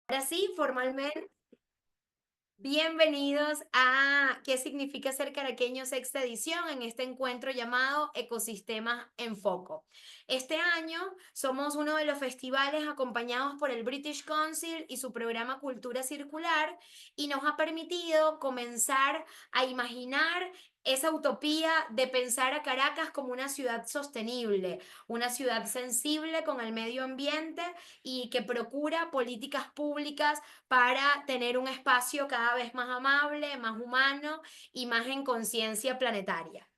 Ahora sí, formalmente, bienvenidos a ¿Qué significa ser caraqueño? Sexta edición en este encuentro llamado Ecosistemas en Foco. Este año somos uno de los festivales acompañados por el British Council y su programa Cultura Circular y nos ha permitido comenzar a imaginar esa utopía de pensar a Caracas como una ciudad sostenible, una ciudad sensible con el medio ambiente y que procura políticas públicas para tener un espacio cada vez más amable, más humano y más en conciencia planetaria.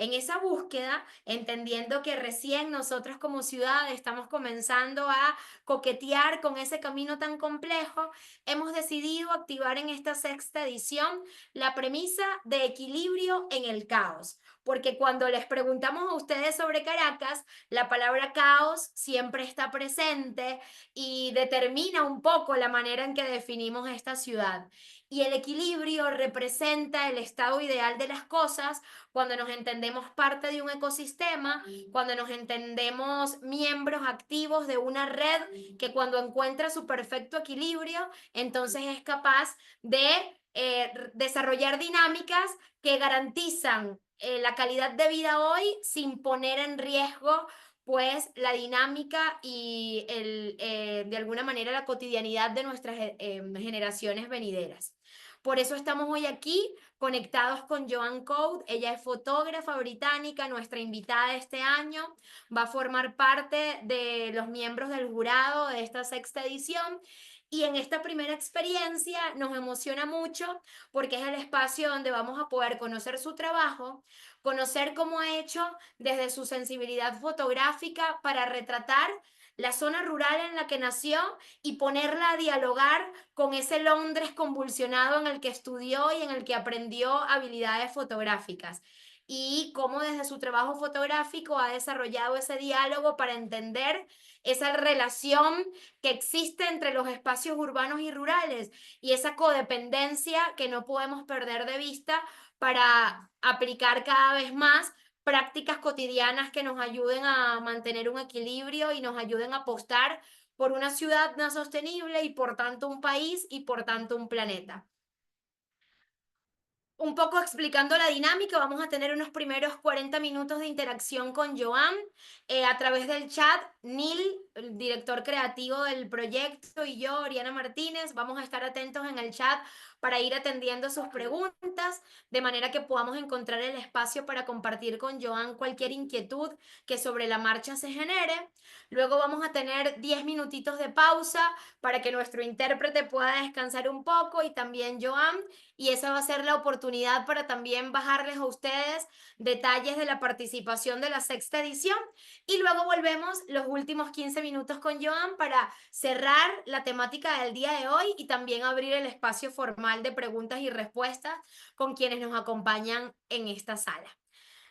En esa búsqueda, entendiendo que recién nosotros como ciudad estamos comenzando a coquetear con ese camino tan complejo, hemos decidido activar en esta sexta edición la premisa de equilibrio en el caos. Porque cuando les preguntamos a ustedes sobre Caracas, la palabra caos siempre está presente y determina un poco la manera en que definimos esta ciudad. Y el equilibrio representa el estado ideal de las cosas cuando nos entendemos parte de un ecosistema, cuando nos entendemos miembros activos de una red que cuando encuentra su perfecto equilibrio, entonces es capaz de desarrollar dinámicas que garantizan la calidad de vida hoy sin poner en riesgo pues la dinámica y de alguna manera la cotidianidad de nuestras generaciones venideras. Por eso estamos hoy aquí conectados con Joan Code. Ella es fotógrafa británica, nuestra invitada este año. Va a formar parte de los miembros del jurado de esta sexta edición. Y en esta primera experiencia nos emociona mucho porque es el espacio donde vamos a poder conocer su trabajo, conocer cómo ha hecho desde su sensibilidad fotográfica para retratar la zona rural en la que nació y ponerla a dialogar con ese Londres convulsionado en el que estudió y en el que aprendió habilidades fotográficas. Y cómo desde su trabajo fotográfico ha desarrollado ese diálogo para entender esa relación que existe entre los espacios urbanos y rurales y esa codependencia que no podemos perder de vista para aplicar cada vez más prácticas cotidianas que nos ayuden a mantener un equilibrio y nos ayuden a apostar por una ciudad más sostenible y por tanto un país y por tanto un planeta. Un poco explicando la dinámica, vamos a tener unos primeros 40 minutos de interacción con Joan a través del chat. Neil, el director creativo del proyecto, y yo, Oriana Martínez, vamos a estar atentos en el chat para ir atendiendo sus preguntas, de manera que podamos encontrar el espacio para compartir con Joan cualquier inquietud que sobre la marcha se genere. Luego vamos a tener 10 minutitos de pausa para que nuestro intérprete pueda descansar un poco y también Joan, y esa va a ser la oportunidad para también bajarles a ustedes detalles de la participación de la sexta edición y luego volvemos los últimos 15 minutos con Joan para cerrar la temática del día de hoy y también abrir el espacio formal de preguntas y respuestas con quienes nos acompañan en esta sala.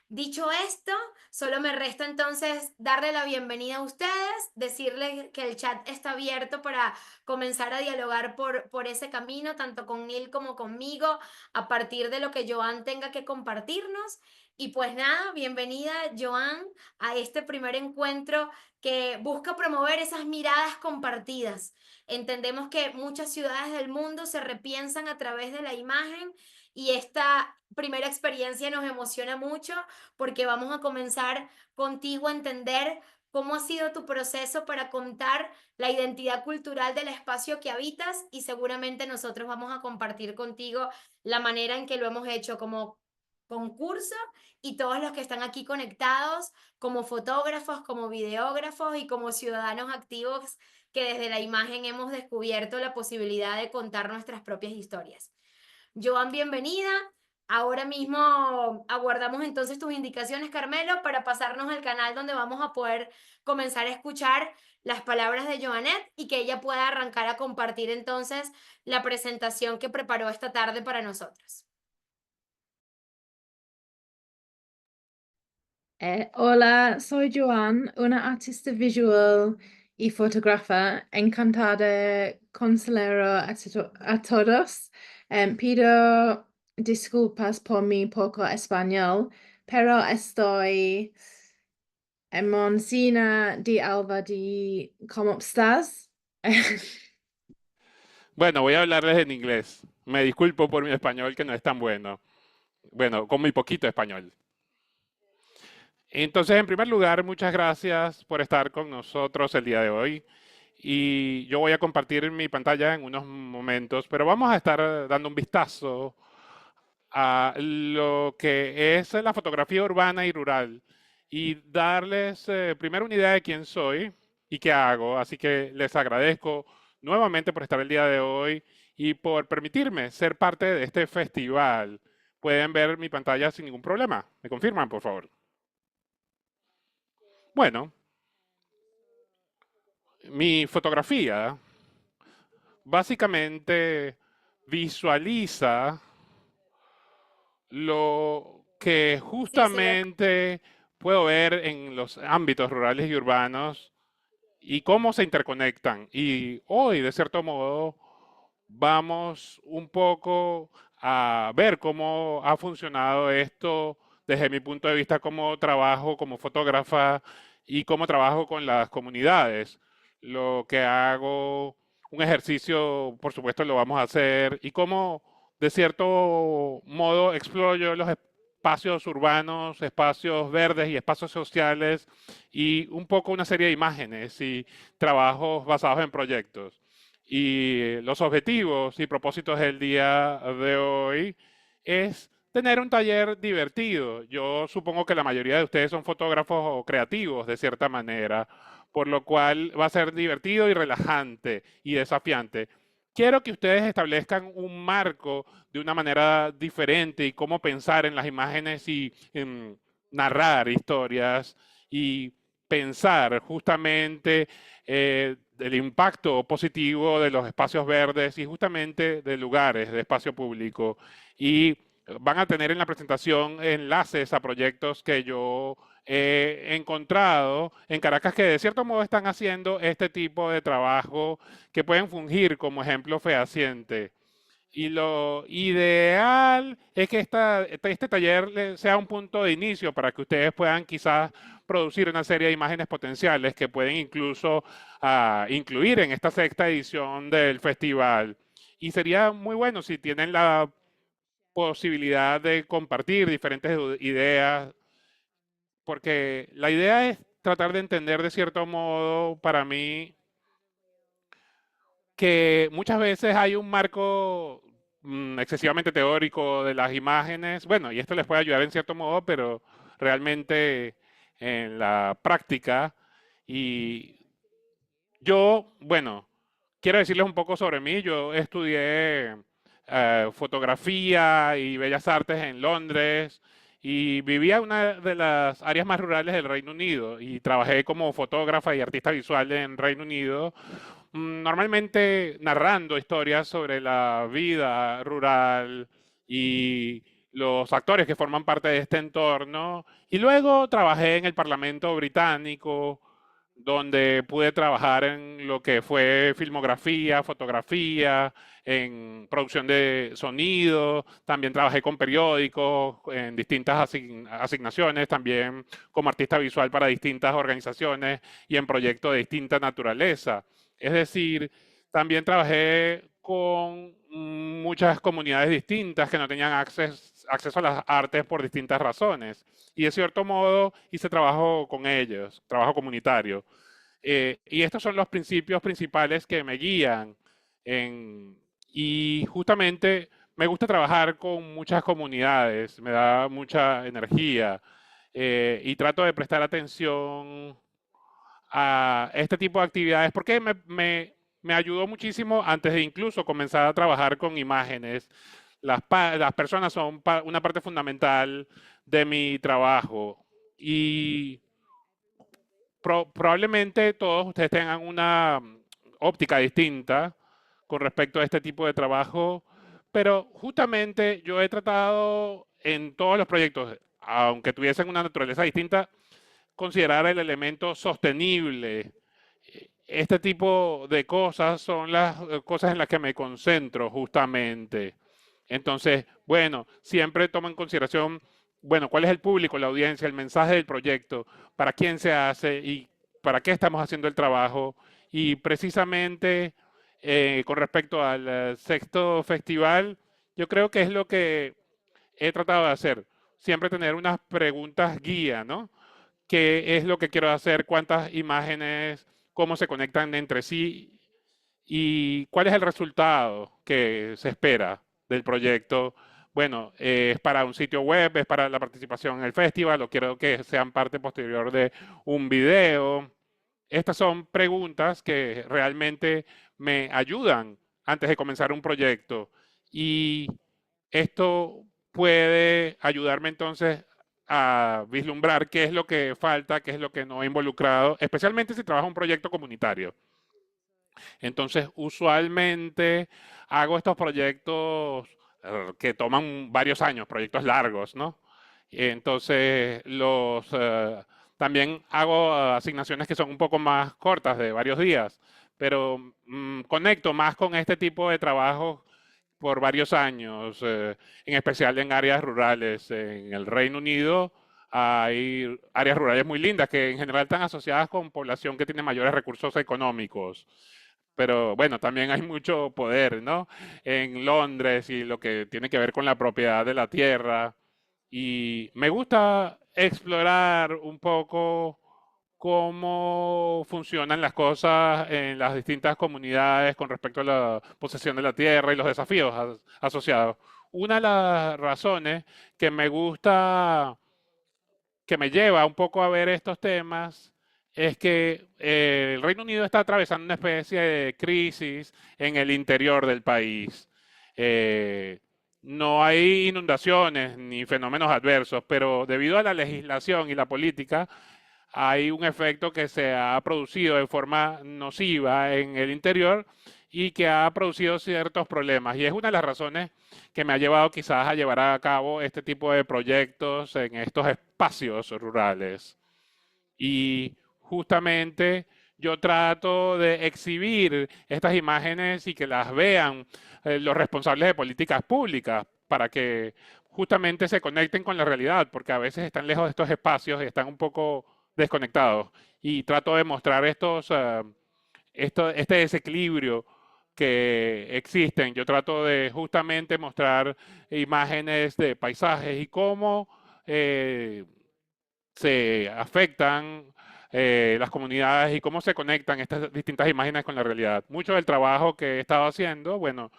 Dicho esto, solo me resta entonces darle la bienvenida a ustedes, decirles que el chat está abierto para comenzar a dialogar por ese camino, tanto con Neil como conmigo, a partir de lo que Joan tenga que compartirnos. Y pues nada, bienvenida Joan a este primer encuentro que busca promover esas miradas compartidas. Entendemos que muchas ciudades del mundo se repiensan a través de la imagen y esta primera experiencia nos emociona mucho porque vamos a comenzar contigo a entender cómo ha sido tu proceso para contar la identidad cultural del espacio que habitas y seguramente nosotros vamos a compartir contigo la manera en que lo hemos hecho como concurso y todos los que están aquí conectados como fotógrafos, como videógrafos y como ciudadanos activos que desde la imagen hemos descubierto la posibilidad de contar nuestras propias historias. Joan, bienvenida. Ahora mismo aguardamos entonces tus indicaciones, Carmelo, para pasarnos al canal donde vamos a poder comenzar a escuchar las palabras de Joanet y que ella pueda arrancar a compartir entonces la presentación que preparó esta tarde para nosotros. Hola, soy Joan, una artista visual y fotógrafa. Encantada de conocer a todos. Pido disculpas por mi poco español, pero estoy emocionada de Alba de ¿cómo estás? Bueno, voy a hablarles en inglés. Me disculpo por mi español que no es tan bueno. Bueno, con muy poquito español. Entonces, en primer lugar, muchas gracias por estar con nosotros el día de hoy. Y yo voy a compartir mi pantalla en unos momentos, pero vamos a estar dando un vistazo a lo que es la fotografía urbana y rural y darles primero una idea de quién soy y qué hago. Así que les agradezco nuevamente por estar el día de hoy y por permitirme ser parte de este festival. Pueden ver mi pantalla sin ningún problema. ¿Me confirman, por favor? Bueno, mi fotografía básicamente visualiza lo que Sí, se ve. justamente puedo ver en los ámbitos rurales y urbanos y cómo se interconectan. Y hoy, de cierto modo, vamos un poco a ver cómo ha funcionado esto desde mi punto de vista como trabajo como fotógrafa y cómo trabajo con las comunidades. Lo que hago, un ejercicio, por supuesto, lo vamos a hacer y cómo, de cierto modo, exploro yo los espacios urbanos, espacios verdes y espacios sociales y un poco una serie de imágenes y trabajos basados en proyectos. Y los objetivos y propósitos del día de hoy es tener un taller divertido. Yo supongo que la mayoría de ustedes son fotógrafos o creativos de cierta manera, por lo cual va a ser divertido y relajante y desafiante. Quiero que ustedes establezcan un marco de una manera diferente y cómo pensar en las imágenes y narrar historias y pensar justamente el impacto positivo de los espacios verdes y justamente de lugares de espacio público. Y van a tener en la presentación enlaces a proyectos que yo he encontrado en Caracas que de cierto modo están haciendo este tipo de trabajo que pueden fungir como ejemplo fehaciente. Y lo ideal es que este taller sea un punto de inicio para que ustedes puedan quizás producir una serie de imágenes potenciales que pueden incluso incluir en esta sexta edición del festival. Y sería muy bueno si tienen la posibilidad de compartir diferentes ideas, porque la idea es tratar de entender de cierto modo para mí que muchas veces hay un marco excesivamente teórico de las imágenes. Bueno, y esto les puede ayudar en cierto modo, pero realmente en la práctica. Y yo, bueno, quiero decirles un poco sobre mí. Yo estudié fotografía y bellas artes en Londres y vivía en una de las áreas más rurales del Reino Unido y trabajé como fotógrafa y artista visual en Reino Unido, normalmente narrando historias sobre la vida rural y los actores que forman parte de este entorno. Y luego trabajé en el Parlamento británico, donde pude trabajar en lo que fue filmografía, fotografía, en producción de sonido, también trabajé con periódicos en distintas asignaciones, también como artista visual para distintas organizaciones y en proyectos de distinta naturaleza. Es decir, también trabajé con muchas comunidades distintas que no tenían acceso a las artes por distintas razones. Y de cierto modo hice trabajo con ellos, trabajo comunitario. Y estos son los principios principales que me guían. Y justamente me gusta trabajar con muchas comunidades, me da mucha energía y trato de prestar atención a este tipo de actividades porque me ayudó muchísimo antes de incluso comenzar a trabajar con imágenes. Las personas son una parte fundamental de mi trabajo y probablemente todos ustedes tengan una óptica distinta con respecto a este tipo de trabajo, pero justamente yo he tratado en todos los proyectos, aunque tuviesen una naturaleza distinta, considerar el elemento sostenible. Este tipo de cosas son las cosas en las que me concentro justamente. Entonces, bueno, siempre tomo en consideración, bueno, cuál es el público, la audiencia, el mensaje del proyecto, para quién se hace y para qué estamos haciendo el trabajo. Y precisamente con respecto al sexto festival, yo creo que es lo que he tratado de hacer. Siempre tener unas preguntas guía, ¿no? ¿Qué es lo que quiero hacer? ¿Cuántas imágenes? ¿Cómo se conectan entre sí? ¿Y cuál es el resultado que se espera del proyecto? Bueno, es para un sitio web, es para la participación en el festival, o quiero que sean parte posterior de un video. Estas son preguntas que realmente me ayudan antes de comenzar un proyecto. Y esto puede ayudarme entonces a vislumbrar qué es lo que falta, qué es lo que no he involucrado, especialmente si trabajo en un proyecto comunitario. Entonces, usualmente hago estos proyectos que toman varios años, proyectos largos, ¿no? Entonces, también hago asignaciones que son un poco más cortas, de varios días, pero conecto más con este tipo de trabajos por varios años, en especial en áreas rurales. En el Reino Unido hay áreas rurales muy lindas que en general están asociadas con población que tiene mayores recursos económicos. Pero bueno, también hay mucho poder, ¿no? En Londres y lo que tiene que ver con la propiedad de la tierra. Y me gusta explorar un poco cómo funcionan las cosas en las distintas comunidades con respecto a la posesión de la tierra y los desafíos asociados. Una de las razones que me gusta, que me lleva un poco a ver estos temas, es que el Reino Unido está atravesando una especie de crisis en el interior del país. Eh, no hay inundaciones ni fenómenos adversos, pero debido a la legislación y la política, hay un efecto que se ha producido de forma nociva en el interior y que ha producido ciertos problemas. Y es una de las razones que me ha llevado quizás a llevar a cabo este tipo de proyectos en estos espacios rurales. Y justamente yo trato de exhibir estas imágenes y que las vean los responsables de políticas públicas para que justamente se conecten con la realidad, porque a veces están lejos de estos espacios y están un poco desconectados. Y trato de mostrar este desequilibrio que existen. Yo trato de justamente mostrar imágenes de paisajes y cómo se afectan las comunidades y cómo se conectan estas distintas imágenes con la realidad. Mucho del trabajo que he estado haciendo, bueno,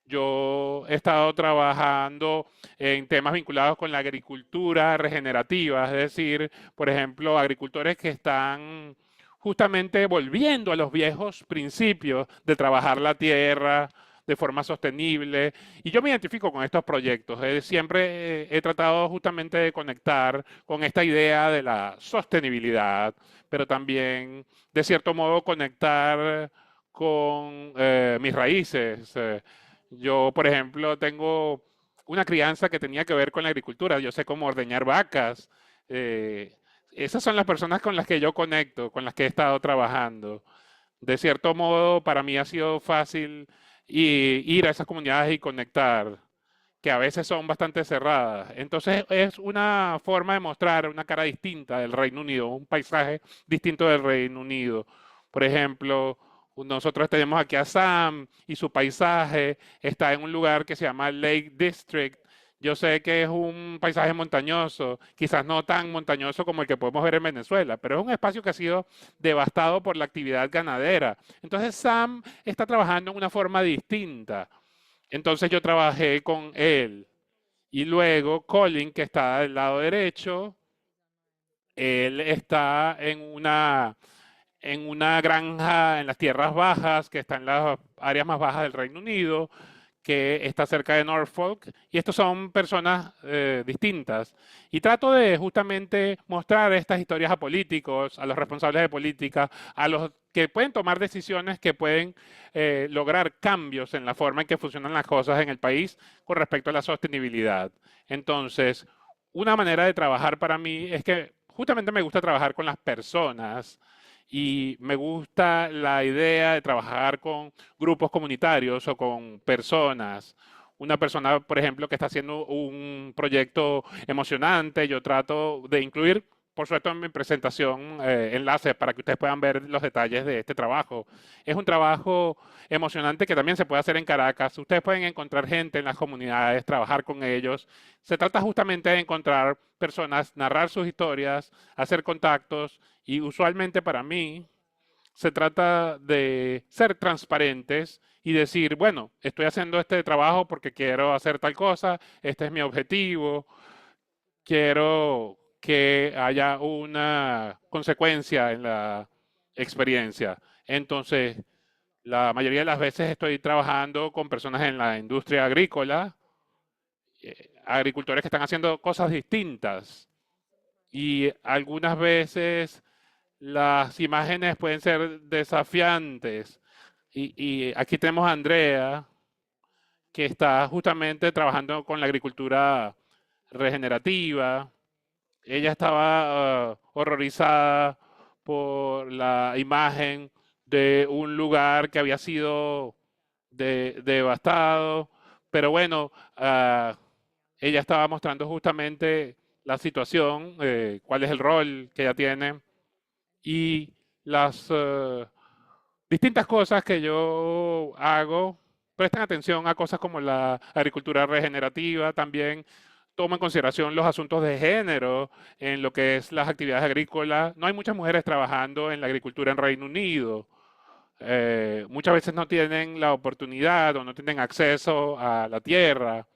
yo he estado trabajando en temas vinculados con la agricultura regenerativa, es decir, por ejemplo, agricultores que están justamente volviendo a los viejos principios de trabajar la tierra de forma sostenible. Y yo me identifico con estos proyectos. Siempre he tratado justamente de conectar con esta idea de la sostenibilidad, pero también, de cierto modo, conectar con mis raíces. Yo, por ejemplo, tengo una crianza que tenía que ver con la agricultura. Yo sé cómo ordeñar vacas. Eh, Esas son las personas con las que yo conecto, con las que he estado trabajando. De cierto modo, para mí ha sido fácil ir a esas comunidades y conectar, que a veces son bastante cerradas. Entonces, es una forma de mostrar una cara distinta del Reino Unido, un paisaje distinto del Reino Unido. Por ejemplo, nosotros tenemos aquí a Sam y su paisaje está en un lugar que se llama Lake District. Yo sé que es un paisaje montañoso, quizás no tan montañoso como el que podemos ver en Venezuela, pero es un espacio que ha sido devastado por la actividad ganadera. Entonces Sam está trabajando en una forma distinta. Entonces yo trabajé con él. Y luego Colin, que está del lado derecho, él está en una granja en las tierras bajas, que está en las áreas más bajas del Reino Unido, que está cerca de Norfolk, y estos son personas distintas. Y trato de justamente mostrar estas historias a políticos, a los responsables de política, a los que pueden tomar decisiones que pueden lograr cambios en la forma en que funcionan las cosas en el país con respecto a la sostenibilidad. Entonces, una manera de trabajar para mí es que justamente me gusta trabajar con las personas y me gusta la idea de trabajar con grupos comunitarios o con personas. Una persona, por ejemplo, que está haciendo un proyecto emocionante, yo trato de incluir por supuesto, en mi presentación enlaces para que ustedes puedan ver los detalles de este trabajo. Es un trabajo emocionante que también se puede hacer en Caracas. Ustedes pueden encontrar gente en las comunidades, trabajar con ellos. Se trata justamente de encontrar personas, narrar sus historias, hacer contactos y usualmente para mí se trata de ser transparentes y decir, bueno, estoy haciendo este trabajo porque quiero hacer tal cosa, este es mi objetivo, quiero que haya una consecuencia en la experiencia. Entonces, la mayoría de las veces estoy trabajando con personas en la industria agrícola, agricultores que están haciendo cosas distintas y algunas veces las imágenes pueden ser desafiantes. Y aquí tenemos a Andrea, que está justamente trabajando con la agricultura regenerativa. Ella estaba horrorizada por la imagen de un lugar que había sido devastado, pero bueno, ella estaba mostrando justamente la situación, cuál es el rol que ella tiene y las distintas cosas que yo hago. Presten atención a cosas como la agricultura regenerativa, también tomo en consideración los asuntos de género en lo que es las actividades agrícolas. No hay muchas mujeres trabajando en la agricultura en Reino Unido. Muchas veces no tienen la oportunidad o no tienen acceso a la tierra.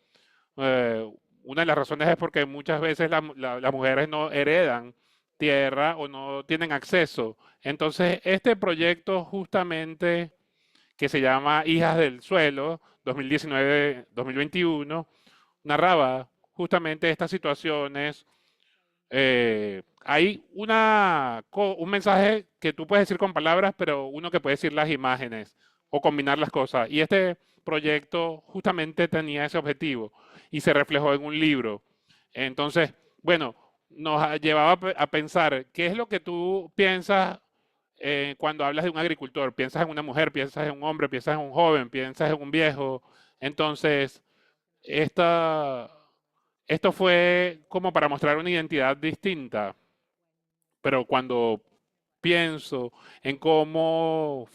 Una de las razones es porque muchas veces las mujeres no heredan tierra o no tienen acceso. Entonces, este proyecto justamente que se llama Hijas del Suelo 2019-2021 narraba justamente estas situaciones. Hay un mensaje que tú puedes decir con palabras, pero uno que puede decir las imágenes o combinar las cosas. Y este proyecto justamente tenía ese objetivo y se reflejó en un libro. Entonces, bueno, nos llevaba a pensar, ¿qué es lo que tú piensas cuando hablas de un agricultor? ¿Piensas en una mujer, piensas en un hombre, piensas en un joven, piensas en un viejo? Entonces, esto fue como para mostrar una identidad distinta, pero cuando pienso en cómo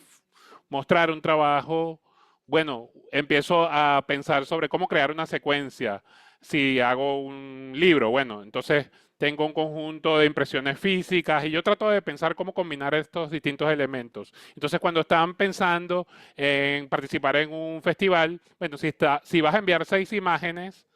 mostrar un trabajo, bueno, empiezo a pensar sobre cómo crear una secuencia. Si hago un libro, bueno, entonces tengo un conjunto de impresiones físicas y yo trato de pensar cómo combinar estos distintos elementos. Entonces, cuando están pensando en participar en un festival, bueno, si vas a enviar 6 imágenes,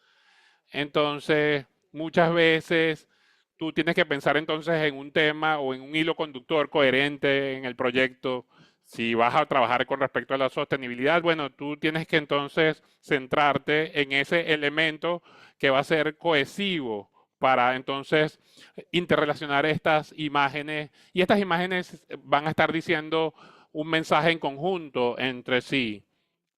entonces muchas veces tú tienes que pensar entonces en un tema o en un hilo conductor coherente en el proyecto. Si vas a trabajar con respecto a la sostenibilidad, bueno, tú tienes que entonces centrarte en ese elemento que va a ser cohesivo para entonces interrelacionar estas imágenes y estas imágenes van a estar diciendo un mensaje en conjunto entre sí.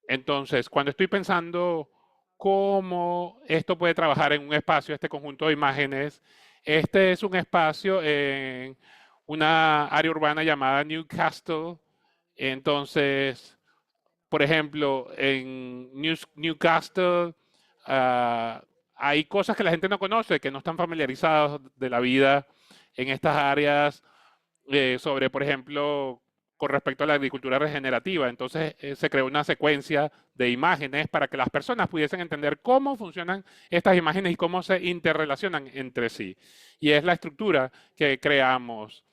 Entonces, cuando estoy pensando cómo esto puede trabajar en un espacio, este conjunto de imágenes, este es un espacio en una área urbana llamada Newcastle. Entonces, por ejemplo, en Newcastle hay cosas que la gente no conoce, que no están familiarizados de la vida en estas áreas sobre, por ejemplo, con respecto a la agricultura regenerativa. Entonces se creó una secuencia de imágenes para que las personas pudiesen entender cómo funcionan estas imágenes y cómo se interrelacionan entre sí. Y es la estructura que creamos.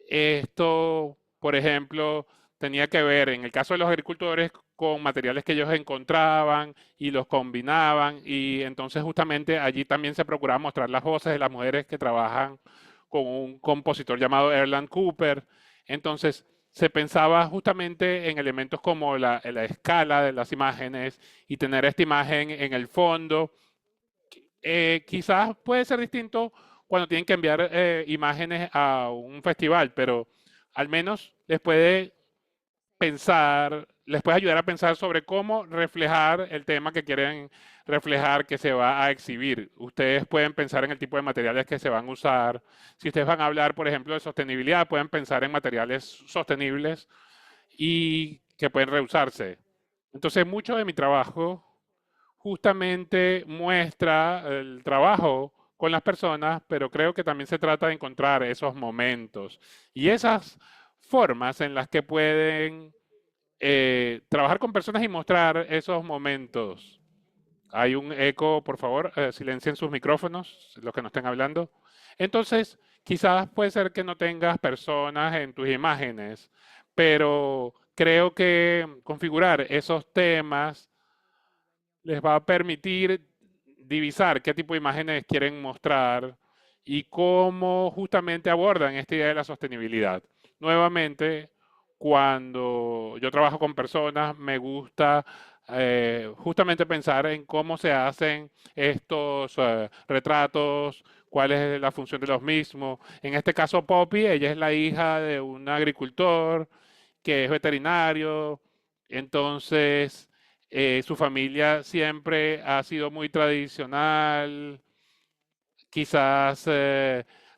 Esto, por ejemplo, tenía que ver, en el caso de los agricultores, con materiales que ellos encontraban y los combinaban. Y entonces justamente allí también se procuraba mostrar las voces de las mujeres que trabajan con un compositor llamado Erland Cooper. Entonces se pensaba justamente en elementos como la escala de las imágenes y tener esta imagen en el fondo. Quizás puede ser distinto cuando tienen que enviar imágenes a un festival, pero al menos les puede ayudar a pensar sobre cómo reflejar el tema que quieren reflejar que se va a exhibir. Ustedes pueden pensar en el tipo de materiales que se van a usar. Si ustedes van a hablar, por ejemplo, de sostenibilidad, pueden pensar en materiales sostenibles y que pueden reusarse. Entonces, mucho de mi trabajo justamente muestra el trabajo con las personas, pero creo que también se trata de encontrar esos momentos y esas formas en las que pueden trabajar con personas y mostrar esos momentos. Hay un eco, por favor, silencien sus micrófonos, los que no estén hablando. Entonces, quizás puede ser que no tengas personas en tus imágenes, pero creo que configurar esos temas les va a permitir divisar qué tipo de imágenes quieren mostrar y cómo justamente abordan esta idea de la sostenibilidad. Nuevamente, cuando yo trabajo con personas, me gusta justamente pensar en cómo se hacen estos retratos, cuál es la función de los mismos. En este caso, Poppy, ella es la hija de un agricultor que es veterinario, entonces su familia siempre ha sido muy tradicional. Quizás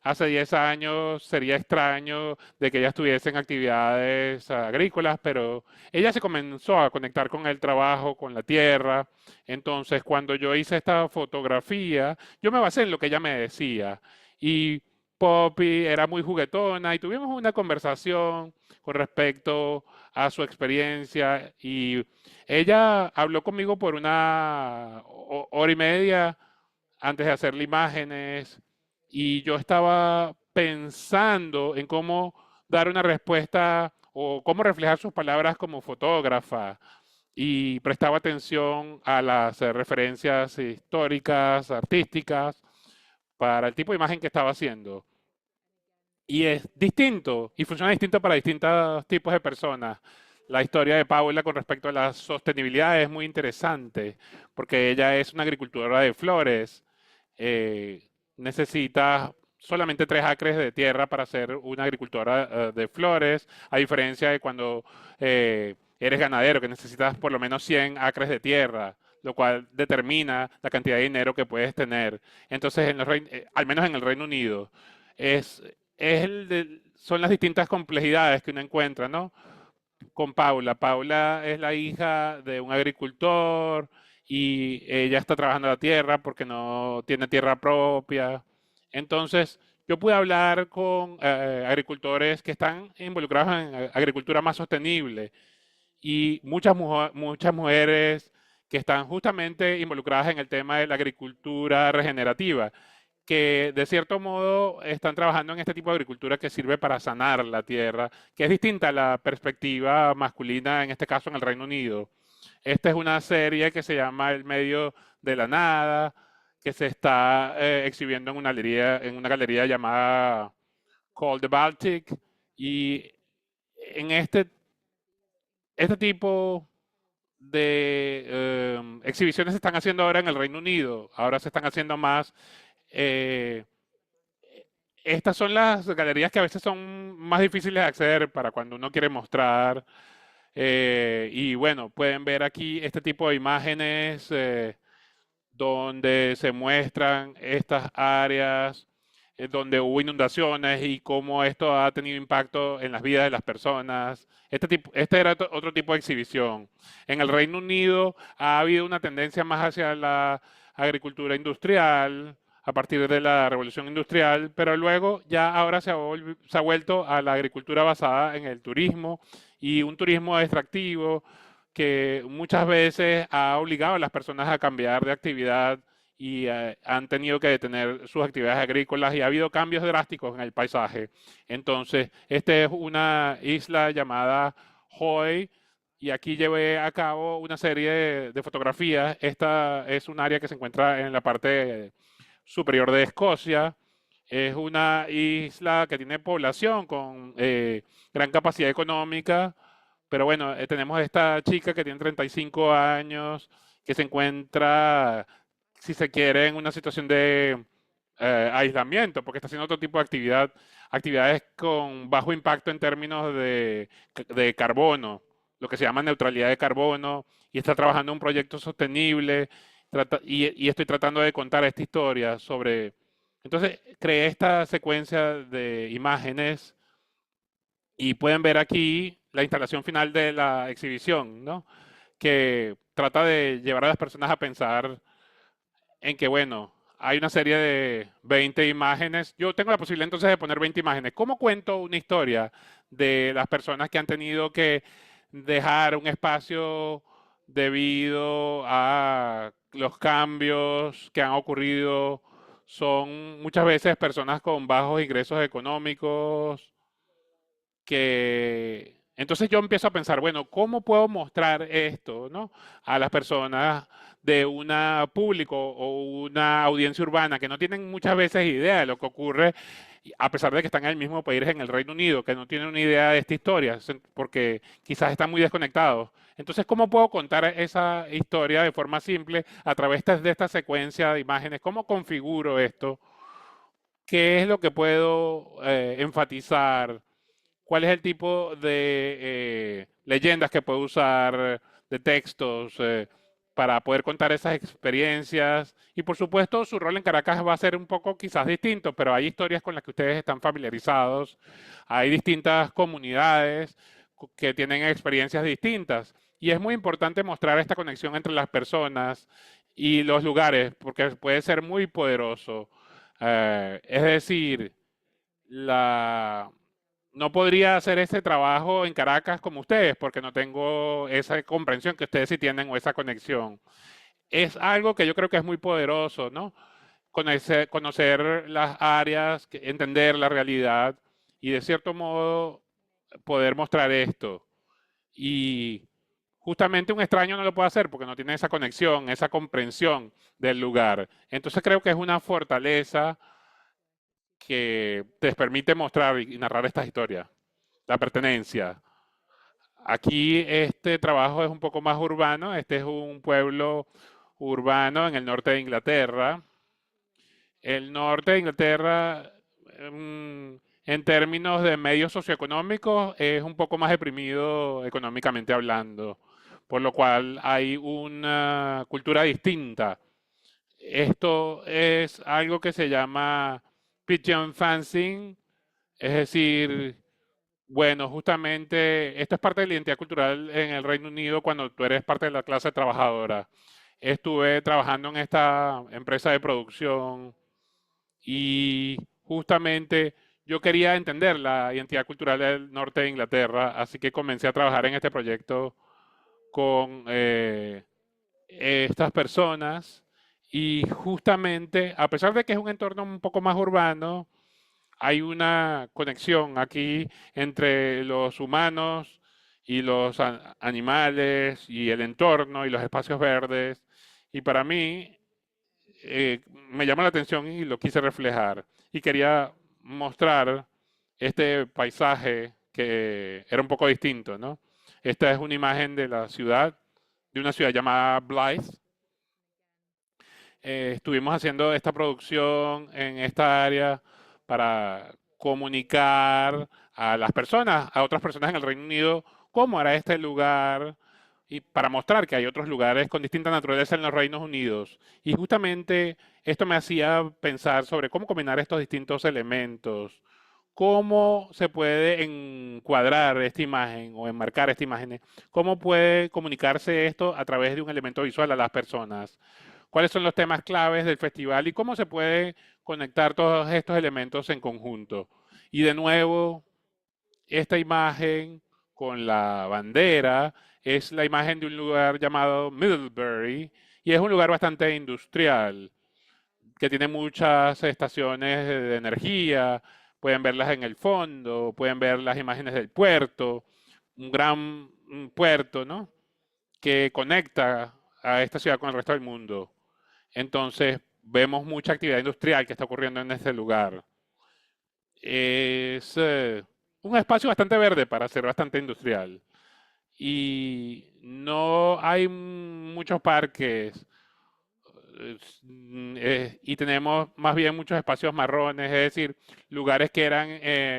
hace 10 años sería extraño de que ella estuviese en actividades agrícolas, pero ella se comenzó a conectar con el trabajo, con la tierra. Entonces, cuando yo hice esta fotografía, yo me basé en lo que ella me decía. Y Poppy era muy juguetona y tuvimos una conversación con respecto a su experiencia y ella habló conmigo por una hora y media antes de hacerle imágenes y yo estaba pensando en cómo dar una respuesta o cómo reflejar sus palabras como fotógrafa y prestaba atención a las referencias históricas, artísticas, para el tipo de imagen que estaba haciendo. Y es distinto y funciona distinto para distintos tipos de personas. La historia de Paula con respecto a la sostenibilidad es muy interesante porque ella es una agricultora de flores. Necesita solamente 3 acres de tierra para ser una agricultora de flores, a diferencia de cuando eres ganadero, que necesitas por lo menos 100 acres de tierra, lo cual determina la cantidad de dinero que puedes tener. Entonces, al menos en el Reino Unido, es, son las distintas complejidades que uno encuentra, ¿no? Con Paula. Paula es la hija de un agricultor y ella está trabajando la tierra porque no tiene tierra propia. Entonces, yo pude hablar con agricultores que están involucrados en agricultura más sostenible y muchas mujeres que están justamente involucradas en el tema de la agricultura regenerativa, que de cierto modo están trabajando en este tipo de agricultura que sirve para sanar la tierra, que es distinta a la perspectiva masculina, en este caso en el Reino Unido. Esta es una serie que se llama El medio de la nada, que se está exhibiendo en una galería llamada Call the Baltic. Y en este tipo de exhibiciones se están haciendo ahora en el Reino Unido. Ahora se están haciendo más. eh, Estas son las galerías que a veces son más difíciles de acceder para cuando uno quiere mostrar. Y bueno, pueden ver aquí este tipo de imágenes donde se muestran estas áreas donde hubo inundaciones y cómo esto ha tenido impacto en las vidas de las personas. Este era otro tipo de exhibición. En el Reino Unido ha habido una tendencia más hacia la agricultura industrial a partir de la revolución industrial, pero luego ya ahora se ha vuelto a la agricultura basada en el turismo y un turismo extractivo que muchas veces ha obligado a las personas a cambiar de actividad y han tenido que detener sus actividades agrícolas y ha habido cambios drásticos en el paisaje. Entonces, esta es una isla llamada Hoy y aquí llevé a cabo una serie de fotografías. Esta es un área que se encuentra en la parte superior de Escocia. Es una isla que tiene población con gran capacidad económica, pero bueno, tenemos esta chica que tiene 35 años, que se encuentra, si se quiere, en una situación de aislamiento, porque está haciendo otro tipo de actividades con bajo impacto en términos de carbono, lo que se llama neutralidad de carbono, y está trabajando en un proyecto sostenible, y estoy tratando de contar esta historia sobre... Entonces, creé esta secuencia de imágenes y pueden ver aquí la instalación final de la exhibición, ¿no? Que trata de llevar a las personas a pensar en que, bueno, hay una serie de 20 imágenes. Yo tengo la posibilidad entonces de poner 20 imágenes. ¿Cómo cuento una historia de las personas que han tenido que dejar un espacio debido a los cambios que han ocurrido? Son muchas veces personas con bajos ingresos económicos que entonces yo empiezo a pensar, bueno, ¿cómo puedo mostrar esto, ¿no? A las personas de un público o una audiencia urbana que no tienen muchas veces idea de lo que ocurre, a pesar de que están en el mismo país, en el Reino Unido, que no tienen una idea de esta historia, porque quizás están muy desconectados. Entonces, ¿cómo puedo contar esa historia de forma simple a través de esta secuencia de imágenes? ¿Cómo configuro esto? ¿Qué es lo que puedo enfatizar? ¿Cuál es el tipo de leyendas que puedo usar, de textos, para poder contar esas experiencias? Y por supuesto, su rol en Caracas va a ser un poco quizás distinto, pero hay historias con las que ustedes están familiarizados. Hay distintas comunidades que tienen experiencias distintas. Y es muy importante mostrar esta conexión entre las personas y los lugares, porque puede ser muy poderoso. Es decir, la, no podría hacer ese trabajo en Caracas como ustedes, porque no tengo esa comprensión que ustedes sí tienen o esa conexión. Es algo que yo creo que es muy poderoso, ¿no? Conocer las áreas, entender la realidad y de cierto modo poder mostrar esto. Y justamente un extraño no lo puede hacer porque no tiene esa conexión, esa comprensión del lugar. Entonces creo que es una fortaleza que te permite mostrar y narrar estas historias. La pertenencia. Aquí este trabajo es un poco más urbano. Este es un pueblo urbano en el norte de Inglaterra. El norte de Inglaterra, en términos de medios socioeconómicos, es un poco más deprimido económicamente hablando, por lo cual hay una cultura distinta. Esto es algo que se llama pigeon fencing, es decir, bueno, justamente esto es parte de la identidad cultural en el Reino Unido cuando tú eres parte de la clase trabajadora. Estuve trabajando en esta empresa de producción y justamente yo quería entender la identidad cultural del norte de Inglaterra, así que comencé a trabajar en este proyecto con estas personas y justamente, a pesar de que es un entorno un poco más urbano, hay una conexión aquí entre los humanos y los animales y el entorno y los espacios verdes. Y para mí me llama la atención y lo quise reflejar. Y quería mostrar este paisaje que era un poco distinto, ¿no? Esta es una imagen de la ciudad, de una ciudad llamada Blythe. Estuvimos haciendo esta producción en esta área para comunicar a las personas, a otras personas en el Reino Unido, cómo era este lugar y para mostrar que hay otros lugares con distinta naturaleza en los Reinos Unidos. Y justamente esto me hacía pensar sobre cómo combinar estos distintos elementos, cómo se puede encuadrar esta imagen o enmarcar esta imagen, cómo puede comunicarse esto a través de un elemento visual a las personas. ¿Cuáles son los temas claves del festival y cómo se puede conectar todos estos elementos en conjunto? Y de nuevo, esta imagen con la bandera es la imagen de un lugar llamado Middlebury y es un lugar bastante industrial que tiene muchas estaciones de energía, pueden verlas en el fondo, pueden ver las imágenes del puerto, un gran puerto, ¿no? Que conecta a esta ciudad con el resto del mundo. Entonces, vemos mucha actividad industrial que está ocurriendo en este lugar. Es un espacio bastante verde para ser bastante industrial. Y no hay muchos parques. Y tenemos más bien muchos espacios marrones, es decir, lugares que eran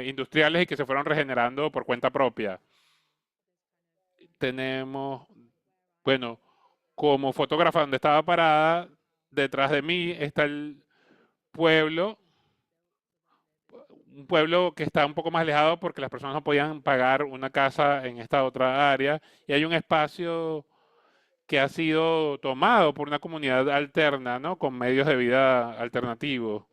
industriales y que se fueron regenerando por cuenta propia. Tenemos, bueno, como fotógrafa donde estaba parada, detrás de mí está el pueblo, un pueblo que está un poco más alejado porque las personas no podían pagar una casa en esta otra área y hay un espacio que ha sido tomado por una comunidad alterna, ¿no? Con medios de vida alternativos.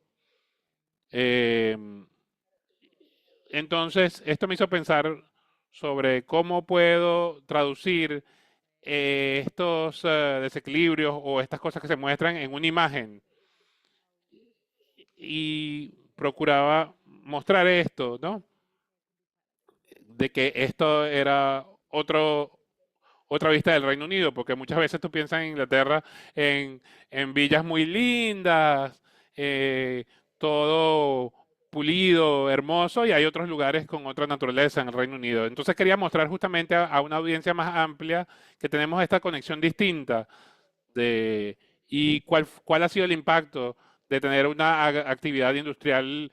Entonces, esto me hizo pensar sobre cómo puedo traducir estos desequilibrios o estas cosas que se muestran en una imagen. Y procuraba mostrar esto, ¿no? De que esto era otra vista del Reino Unido, porque muchas veces tú piensas en Inglaterra en villas muy lindas, todo pulido, hermoso, y hay otros lugares con otra naturaleza en el Reino Unido. Entonces quería mostrar justamente a una audiencia más amplia que tenemos esta conexión distinta de, y cuál ha sido el impacto de tener una actividad industrial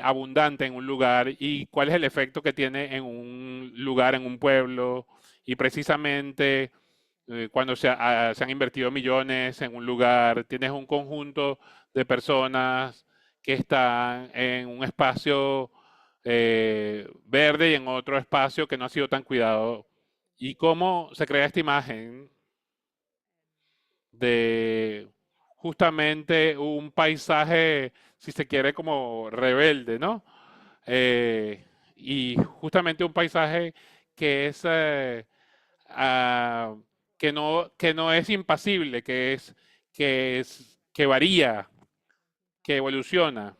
abundante en un lugar y cuál es el efecto que tiene en un lugar, en un pueblo, y precisamente cuando se han invertido millones en un lugar, tienes un conjunto de personas que están en un espacio verde y en otro espacio que no ha sido tan cuidado. ¿Y cómo se crea esta imagen de justamente un paisaje, si se quiere, como rebelde, ¿no? Y justamente un paisaje que es ah, que no es impasible, que varía, que evoluciona.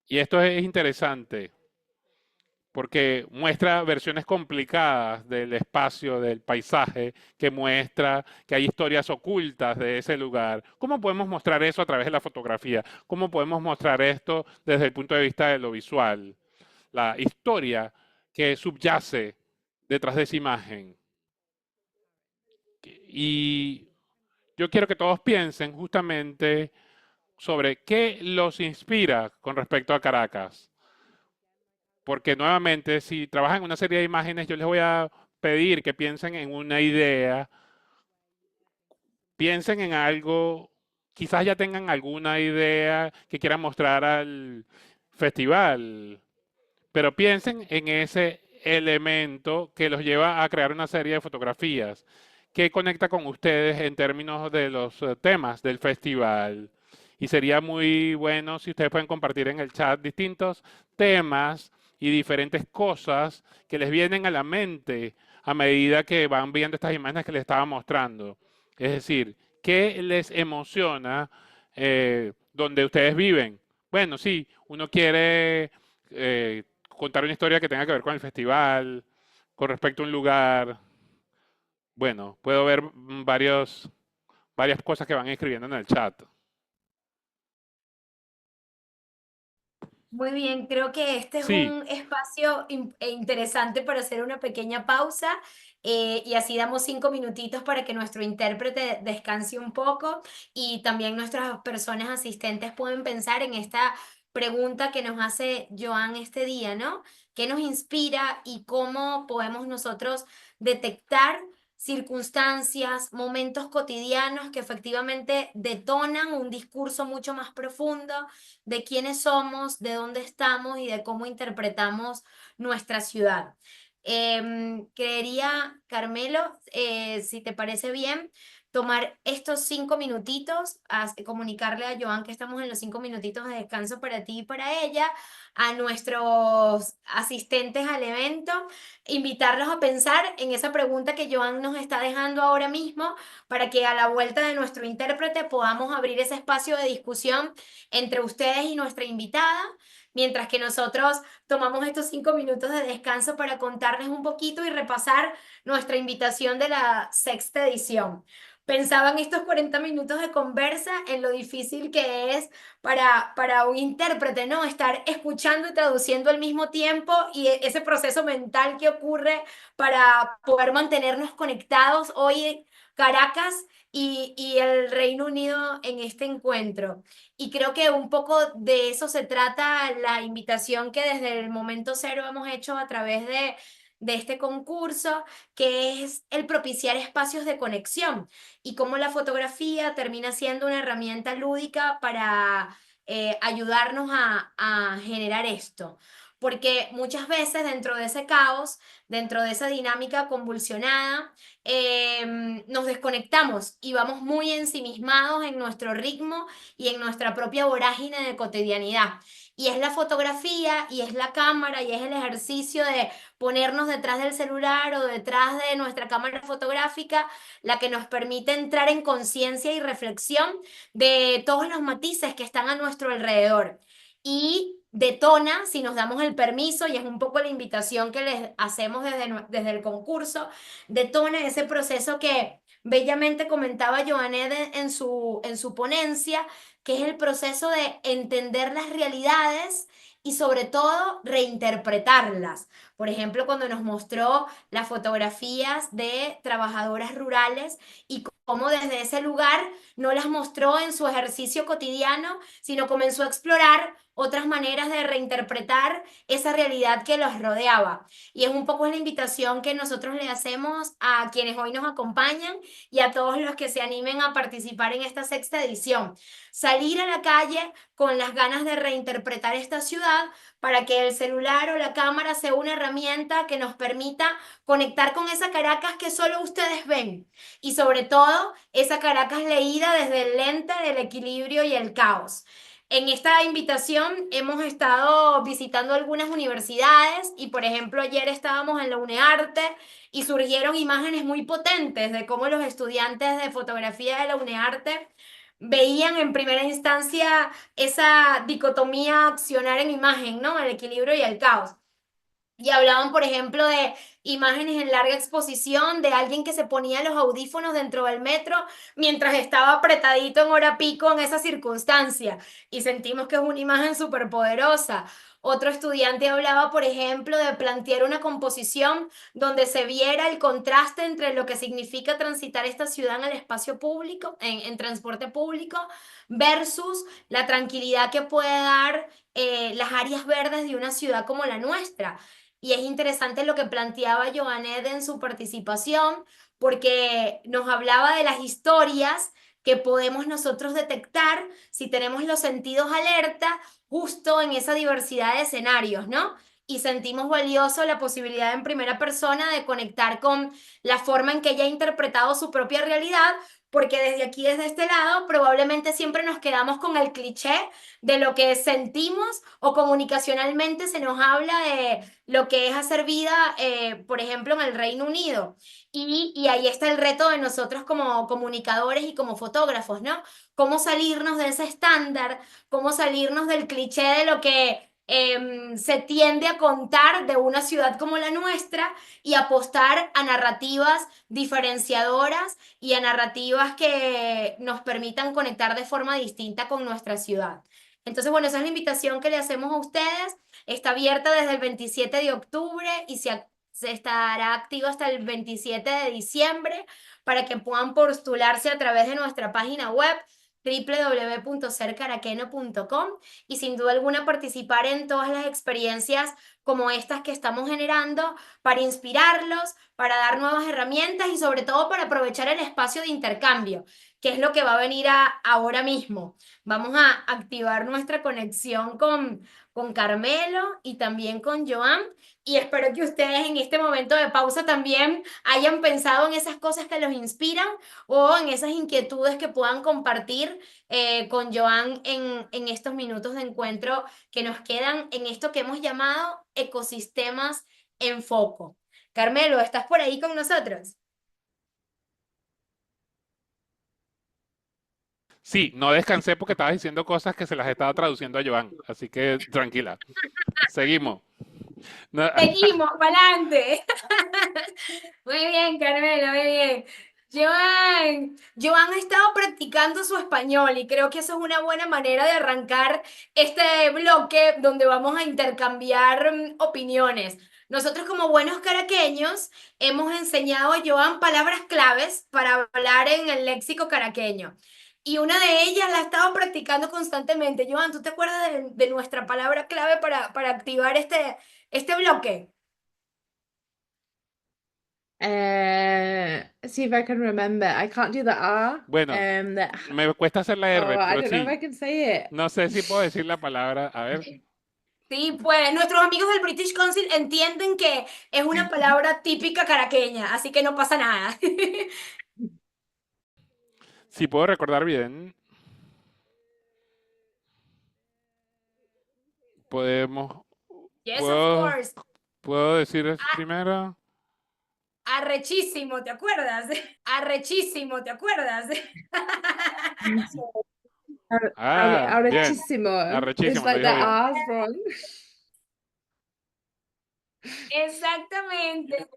Y esto es interesante porque muestra versiones complicadas del espacio, del paisaje, que muestra que hay historias ocultas de ese lugar. ¿Cómo podemos mostrar eso a través de la fotografía? ¿Cómo podemos mostrar esto desde el punto de vista de lo visual? La historia que subyace detrás de esa imagen. Y yo quiero que todos piensen justamente sobre qué los inspira con respecto a Caracas. Porque nuevamente, si trabajan en una serie de imágenes, yo les voy a pedir que piensen en una idea, piensen en algo, quizás ya tengan alguna idea que quieran mostrar al festival, pero piensen en ese elemento que los lleva a crear una serie de fotografías que conecta con ustedes en términos de los temas del festival. Y sería muy bueno si ustedes pueden compartir en el chat distintos temas y diferentes cosas que les vienen a la mente a medida que van viendo estas imágenes que les estaba mostrando. Es decir, ¿qué les emociona donde ustedes viven? Bueno, sí, uno quiere contar una historia que tenga que ver con el festival, con respecto a un lugar. Bueno, puedo ver varias cosas que van escribiendo en el chat. Muy bien, creo que este es Sí, un espacio interesante para hacer una pequeña pausa y así damos 5 minutitos para que nuestro intérprete descanse un poco y también nuestras personas asistentes pueden pensar en esta pregunta que nos hace Joan este día, ¿no? ¿Qué nos inspira y cómo podemos nosotros detectar circunstancias, momentos cotidianos que efectivamente detonan un discurso mucho más profundo de quiénes somos, de dónde estamos y de cómo interpretamos nuestra ciudad? Quería, Carmelo, si te parece bien, tomar estos 5 minutitos, comunicarle a Joan que estamos en los 5 minutitos de descanso para ti y para ella, a nuestros asistentes al evento, invitarlos a pensar en esa pregunta que Joan nos está dejando ahora mismo, para que a la vuelta de nuestro intérprete podamos abrir ese espacio de discusión entre ustedes y nuestra invitada, mientras que nosotros tomamos estos 5 minutos de descanso para contarles un poquito y repasar nuestra invitación de la sexta edición. Pensaba en estos 40 minutos de conversa en lo difícil que es para un intérprete, ¿no? Estar escuchando y traduciendo al mismo tiempo y ese proceso mental que ocurre para poder mantenernos conectados hoy, Caracas y el Reino Unido en este encuentro. Y creo que un poco de eso se trata la invitación que desde el momento cero hemos hecho a través de este concurso, que es el propiciar espacios de conexión y cómo la fotografía termina siendo una herramienta lúdica para ayudarnos a generar esto. porque muchas veces dentro de ese caos, dentro de esa dinámica convulsionada, nos desconectamos y vamos muy ensimismados en nuestro ritmo y en nuestra propia vorágine de cotidianidad. Y es la fotografía y es la cámara y es el ejercicio de ponernos detrás del celular o detrás de nuestra cámara fotográfica la que nos permite entrar en conciencia y reflexión de todos los matices que están a nuestro alrededor. Y detona, si nos damos el permiso, y es un poco la invitación que les hacemos desde el concurso, detona ese proceso que bellamente comentaba Joanet en su ponencia, que es el proceso de entender las realidades y sobre todo reinterpretarlas. Por ejemplo, cuando nos mostró las fotografías de trabajadoras rurales y cómo desde ese lugar no las mostró en su ejercicio cotidiano, sino comenzó a explorar otras maneras de reinterpretar esa realidad que los rodeaba. Y es un poco la invitación que nosotros le hacemos a quienes hoy nos acompañan y a todos los que se animen a participar en esta sexta edición. Salir a la calle con las ganas de reinterpretar esta ciudad para que el celular o la cámara sea una herramienta que nos permita conectar con esa Caracas que solo ustedes ven y sobre todo esa Caracas leída desde el lente del equilibrio y el caos. En esta invitación hemos estado visitando algunas universidades y, por ejemplo, ayer estábamos en la UNEARTE y surgieron imágenes muy potentes de cómo los estudiantes de fotografía de la UNEARTE veían en primera instancia esa dicotomía accionar en imagen, ¿no? El equilibrio y el caos. Y hablaban, por ejemplo, de imágenes en larga exposición de alguien que se ponía los audífonos dentro del metro mientras estaba apretadito en hora pico en esa circunstancia. Y sentimos que es una imagen súper poderosa. Otro estudiante hablaba, por ejemplo, de plantear una composición donde se viera el contraste entre lo que significa transitar esta ciudad en el espacio público, en transporte público, versus la tranquilidad que puede dar las áreas verdes de una ciudad como la nuestra. Y es interesante lo que planteaba Joanet en su participación, porque nos hablaba de las historias que podemos nosotros detectar si tenemos los sentidos alerta justo en esa diversidad de escenarios, ¿no? Y sentimos valioso la posibilidad en primera persona de conectar con la forma en que ella ha interpretado su propia realidad, porque desde aquí, desde este lado, probablemente siempre nos quedamos con el cliché de lo que sentimos o comunicacionalmente se nos habla de lo que es hacer vida, por ejemplo, en el Reino Unido. Y ahí está el reto de nosotros como comunicadores y como fotógrafos, ¿no? Cómo salirnos de ese estándar, cómo salirnos del cliché de lo que se tiende a contar de una ciudad como la nuestra y apostar a narrativas diferenciadoras y a narrativas que nos permitan conectar de forma distinta con nuestra ciudad. Entonces, bueno, esa es la invitación que le hacemos a ustedes. Está abierta desde el 27 de octubre y se estará activa hasta el 27 de diciembre para que puedan postularse a través de nuestra página web www.sercaraqueno.com y sin duda alguna participar en todas las experiencias como estas que estamos generando para inspirarlos, para dar nuevas herramientas y sobre todo para aprovechar el espacio de intercambio, que es lo que va a venir ahora mismo. Vamos a activar nuestra conexión con Carmelo y también con Joan y espero que ustedes en este momento de pausa también hayan pensado en esas cosas que los inspiran o en esas inquietudes que puedan compartir con Joan en estos minutos de encuentro que nos quedan en esto que hemos llamado ecosistemas en foco. Carmelo, ¿estás por ahí con nosotros? Sí, no descansé porque estabas diciendo cosas que se las estaba traduciendo a Joan, así que tranquila. Seguimos. No, Seguimos, para adelante. Muy bien, Carmelo, muy bien. Joan ha estado practicando su español y creo que eso es una buena manera de arrancar este bloque donde vamos a intercambiar opiniones. Nosotros como buenos caraqueños hemos enseñado a Joan palabras claves para hablar en el léxico caraqueño. Y una de ellas la ha estado practicando constantemente. Joan, ¿tú te acuerdas de nuestra palabra clave para activar este bloque? See if I can remember. I can't do the R. bueno, me cuesta hacer la Oh, R, I pero don't know if sí. I can say it. No sé si puedo decir la palabra. A ver. Sí, pues nuestros amigos del British Council entienden que es una palabra típica caraqueña, así que no pasa nada. Si puedo recordar bien, podemos, Yes, of puedo, course. puedo decir eso primero. Arrechísimo, ¿te acuerdas? Arrechísimo, ¿te acuerdas? Ah, bien. Arrechissimo. It's Arrechísimo, lo like the dijo bien. R's wrong. Exactamente.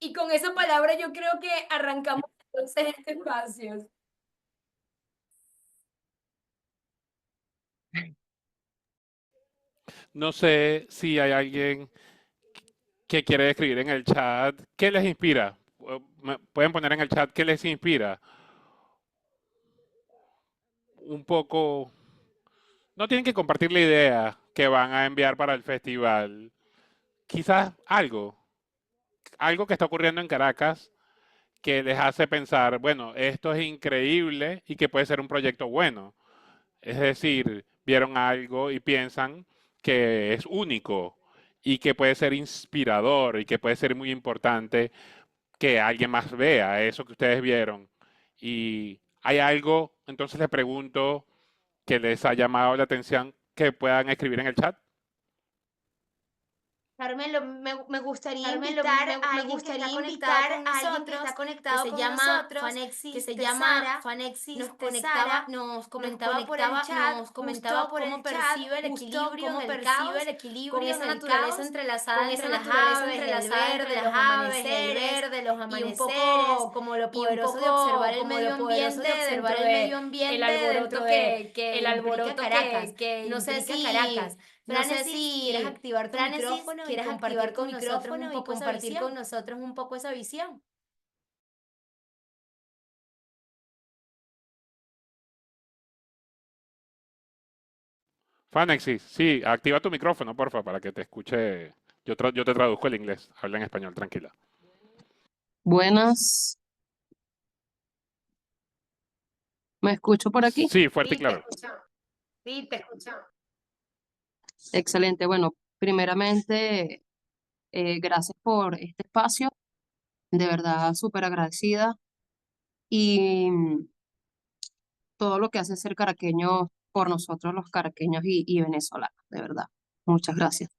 Y con esa palabra yo creo que arrancamos entonces este espacio. No sé si hay alguien que quiere escribir en el chat. ¿Qué les inspira? Pueden poner en el chat qué les inspira. Un poco. No tienen que compartir la idea que van a enviar para el festival. Quizás algo que está ocurriendo en Caracas que les hace pensar, bueno, esto es increíble y que puede ser un proyecto bueno. Es decir, vieron algo y piensan que es único y que puede ser inspirador y que puede ser muy importante que alguien más vea eso que ustedes vieron. Y hay algo, entonces les pregunto, que les ha llamado la atención que puedan escribir en el chat. Carmelo, me gustaría Carmelo, invitar a me alguien que está gustaría conectado invitar con a alguien que nosotros, está que conectado se con llama nosotros, que se Fanexis llama Tesara. Fanexis Nos Tesara, comentaba por el chat nos comentaba justo por cómo el chat percibe el justo equilibrio en cómo el percibe caos, el con equilibrio esa en el naturaleza caos, entrelazada con entre esa las naturaleza aves, el entrelazada verde, entre los las aves, el amaneceres verde, los y un amaneceres, poco como lo y un poderoso de observar poco el como medio lo poderoso ambiente de observar dentro el de medio el ambiente dentro alboroto de que el implica alboroto Caracas. que No sé implica si Caracas. no sé si quieres Si activar tu Franesis, micrófono y ¿quieres compartir activar tu con nosotros un micrófono y poco esa compartir con visión? nosotros un poco esa visión? Fanexis, sí, activa tu micrófono, porfa, para que te escuche. Yo te traduzco el inglés. Habla en español, tranquila. Buenas, ¿me escucho por aquí? Sí, fuerte y Sí, te claro. escuchamos. Sí, te escuchamos. Excelente. Bueno, primeramente, gracias por este espacio. De verdad, súper agradecida. Y todo lo que hace ser caraqueño por nosotros los caraqueños y venezolanos, de verdad. Muchas gracias.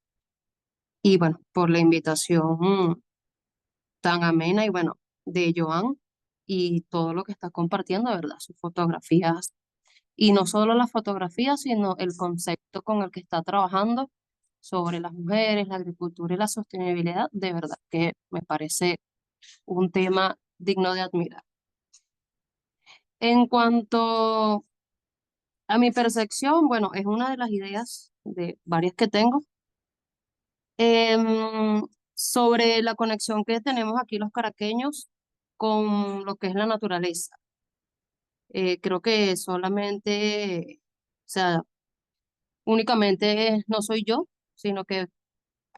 Y bueno, por la invitación tan amena y bueno, de Joan y todo lo que está compartiendo, de verdad, sus fotografías. Y no solo las fotografías, sino el concepto con el que está trabajando sobre las mujeres, la agricultura y la sostenibilidad, de verdad que me parece un tema digno de admirar. En cuanto a mi percepción, bueno, es una de las ideas de varias que tengo em, sobre la conexión que tenemos aquí los caraqueños con lo que es la naturaleza. Creo que solamente, o sea, únicamente no soy yo, sino que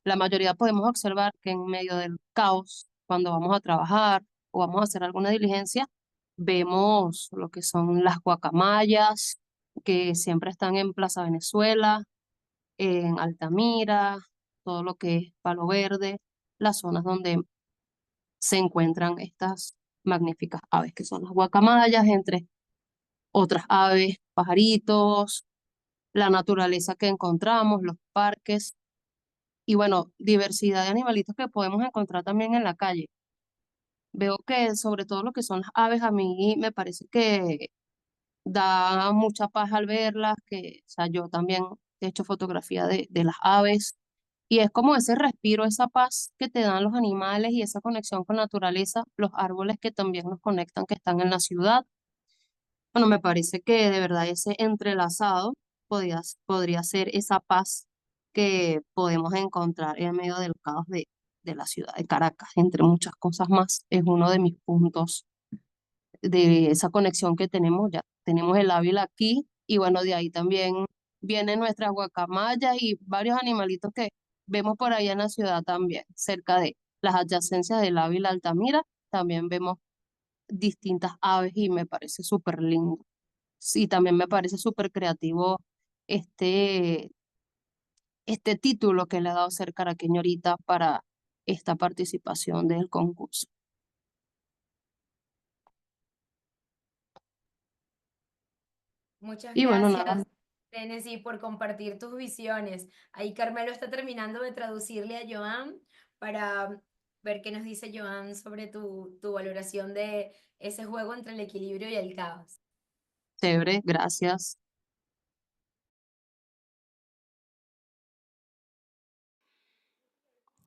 la mayoría podemos observar que en medio del caos, cuando vamos a trabajar o vamos a hacer alguna diligencia, vemos lo que son las guacamayas, que siempre están en Plaza Venezuela, en Altamira, todo lo que es Palo Verde, las zonas donde se encuentran estas magníficas aves, que son las guacamayas, entre otras aves, pajaritos, la naturaleza que encontramos, los parques y bueno, diversidad de animalitos que podemos encontrar también en la calle. Veo que sobre todo lo que son las aves, a mí me parece que da mucha paz al verlas, que, o sea, yo también he hecho fotografía de las aves y es como ese respiro, esa paz que te dan los animales y esa conexión con la naturaleza, los árboles que también nos conectan, que están en la ciudad. Bueno, me parece que de verdad ese entrelazado podría ser esa paz que podemos encontrar en medio del caos de la ciudad de Caracas, entre muchas cosas más. Es uno de mis puntos de esa conexión que tenemos ya. Tenemos el Ávila aquí y bueno, de ahí también vienen nuestras guacamayas y varios animalitos que vemos por ahí en la ciudad también, cerca de las adyacencias del Ávila Altamira. También vemos distintas aves y me parece súper lindo. Sí, también me parece súper creativo este, este título que le ha dado ser caraqueño ahorita para esta participación del concurso. Muchas Y bueno, nada, gracias, Tennessee, por compartir tus visiones. Ahí Carmelo está terminando de traducirle a Joan para ver qué nos dice Joan sobre tu valoración de ese juego entre el equilibrio y el caos. chévere, gracias.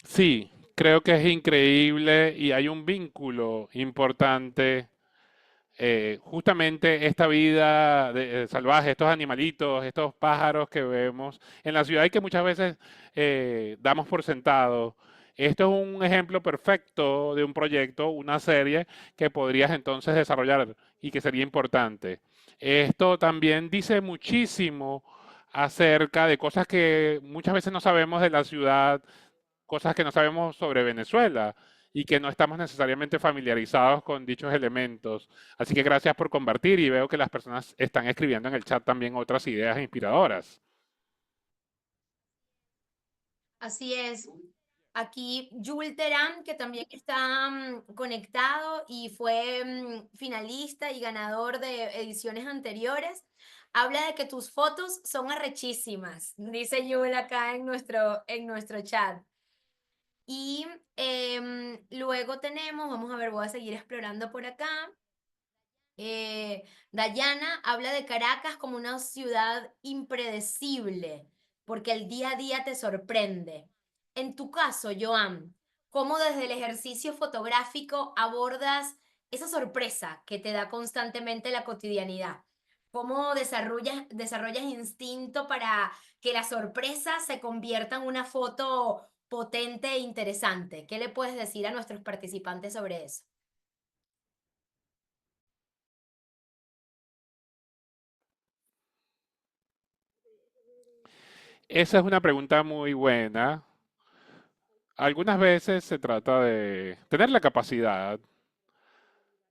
Sí, creo que es increíble y hay un vínculo importante. Justamente esta vida salvaje, estos animalitos, estos pájaros que vemos en la ciudad y que muchas veces damos por sentado. Esto es un ejemplo perfecto de un proyecto, una serie que podrías entonces desarrollar y que sería importante. Esto también dice muchísimo acerca de cosas que muchas veces no sabemos de la ciudad, cosas que no sabemos sobre Venezuela y que no estamos necesariamente familiarizados con dichos elementos. Así que gracias por compartir y veo que las personas están escribiendo en el chat también otras ideas inspiradoras. Así es. Aquí Jul Terán, que también está conectado y fue finalista y ganador de ediciones anteriores, habla de que tus fotos son arrechísimas, dice Jul acá en nuestro chat. Y luego tenemos, vamos a ver, voy a seguir explorando por acá. Dayana habla de Caracas como una ciudad impredecible, porque el día a día te sorprende. En tu caso, Joan, ¿cómo desde el ejercicio fotográfico abordas esa sorpresa que te da constantemente la cotidianidad? ¿Cómo desarrollas instinto para que la sorpresa se convierta en una foto potente e interesante? ¿Qué le puedes decir a nuestros participantes sobre eso? Esa es una pregunta muy buena. Algunas veces se trata de tener la capacidad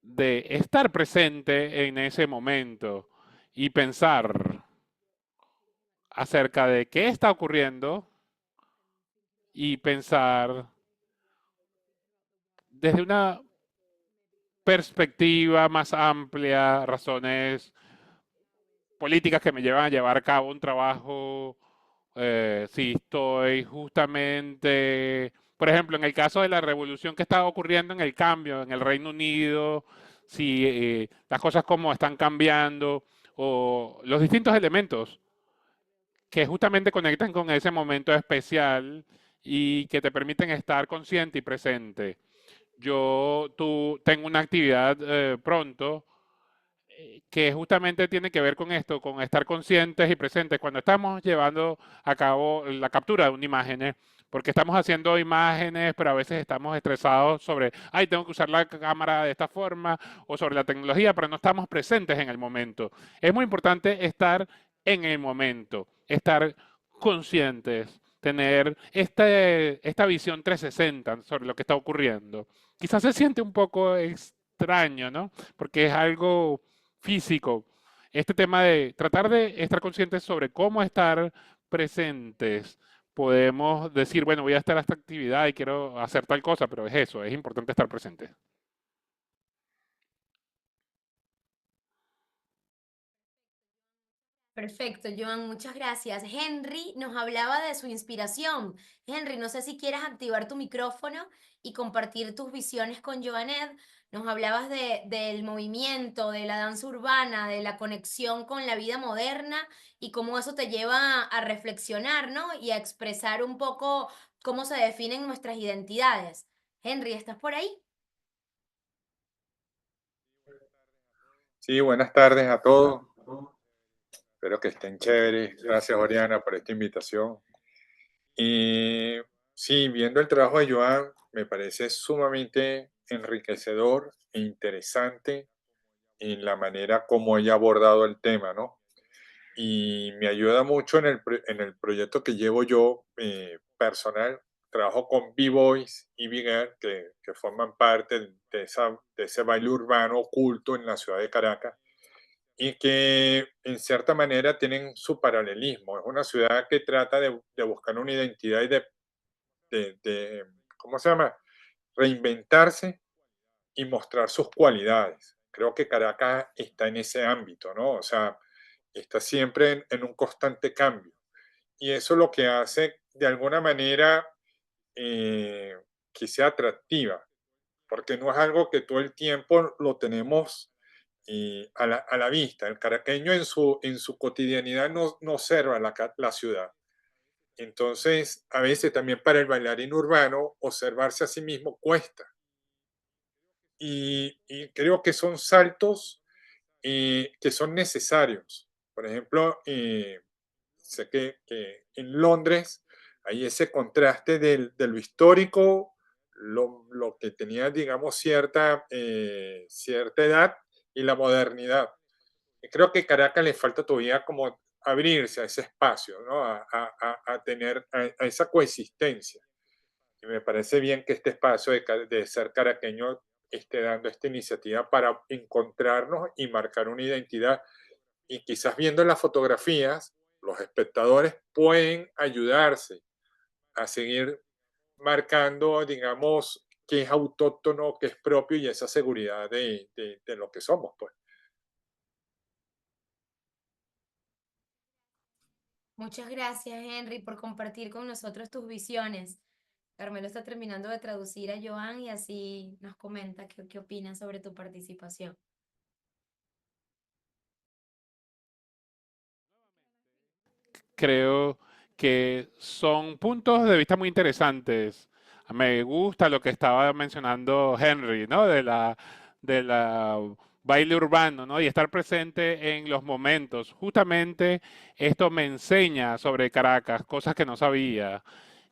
de estar presente en ese momento y pensar acerca de qué está ocurriendo y pensar desde una perspectiva más amplia, razones políticas que me llevan a llevar a cabo un trabajo, si estoy justamente, por ejemplo, en el caso de la revolución que está ocurriendo en el cambio en el Reino Unido, si las cosas como están cambiando o los distintos elementos que justamente conectan con ese momento especial y que te permiten estar consciente y presente. Tú tengo una actividad pronto que justamente tiene que ver con esto, con estar conscientes y presentes cuando estamos llevando a cabo la captura de una imagen, porque estamos haciendo imágenes, pero a veces estamos estresados sobre, ay, tengo que usar la cámara de esta forma o sobre la tecnología, pero no estamos presentes en el momento. Es muy importante estar en el momento, estar conscientes, tener esta visión 360 sobre lo que está ocurriendo. Quizás se siente un poco extraño, ¿no? Porque es algo físico. Este tema de tratar de estar conscientes sobre cómo estar presentes. Podemos decir, bueno, voy a estar a esta actividad y quiero hacer tal cosa, pero es eso, es importante estar presente. Perfecto, Joan, muchas gracias. Henry nos hablaba de su inspiración. Henry, no sé si quieras activar tu micrófono y compartir tus visiones con Joanet. Nos hablabas del movimiento, de la danza urbana, de la conexión con la vida moderna y cómo eso te lleva a reflexionar, ¿no? Y a expresar un poco cómo se definen nuestras identidades. Henry, ¿estás por ahí? Sí, buenas tardes a todos. Espero que estén chéveres. Gracias, Oriana, por esta invitación. Y sí, viendo el trabajo de Joan, me parece sumamente enriquecedor e interesante en la manera como ella ha abordado el tema, ¿no? Y me ayuda mucho en el proyecto que llevo yo personal. Trabajo con B-Boys y B-Girl, que forman parte de ese baile urbano oculto en la ciudad de Caracas. y que en cierta manera tienen su paralelismo. Es una ciudad que trata de buscar una identidad y ¿cómo se llama? Reinventarse y mostrar sus cualidades. Creo que Caracas está en ese ámbito, ¿no? O sea, está siempre en un constante cambio. Y eso lo que hace, de alguna manera, eh, que sea atractiva, porque no es algo que todo el tiempo lo tenemos a la vista. El caraqueño en su cotidianidad no observa la ciudad. Entonces, a veces también para el bailarín urbano, observarse a sí mismo cuesta. Y creo que son saltos que son necesarios. Por ejemplo, sé que en Londres hay ese contraste de lo histórico, lo que tenía, digamos, cierta edad y la modernidad. Y creo que Caracas le falta todavía como abrirse a ese espacio, ¿no? A tener a esa coexistencia. Y me parece bien que este espacio de ser caraqueño esté dando esta iniciativa para encontrarnos y marcar una identidad. Y quizás viendo las fotografías, los espectadores pueden ayudarse a seguir marcando, digamos, qué es autóctono, qué es propio y esa seguridad de lo que somos, pues. Muchas gracias, Henry, por compartir con nosotros tus visiones. Carmelo está terminando de traducir a Joan y así nos comenta qué opina sobre tu participación. Creo que son puntos de vista muy interesantes. Me gusta lo que estaba mencionando Henry, ¿no? De la baile urbano, ¿no? Y estar presente en los momentos. Justamente esto me enseña sobre Caracas, cosas que no sabía.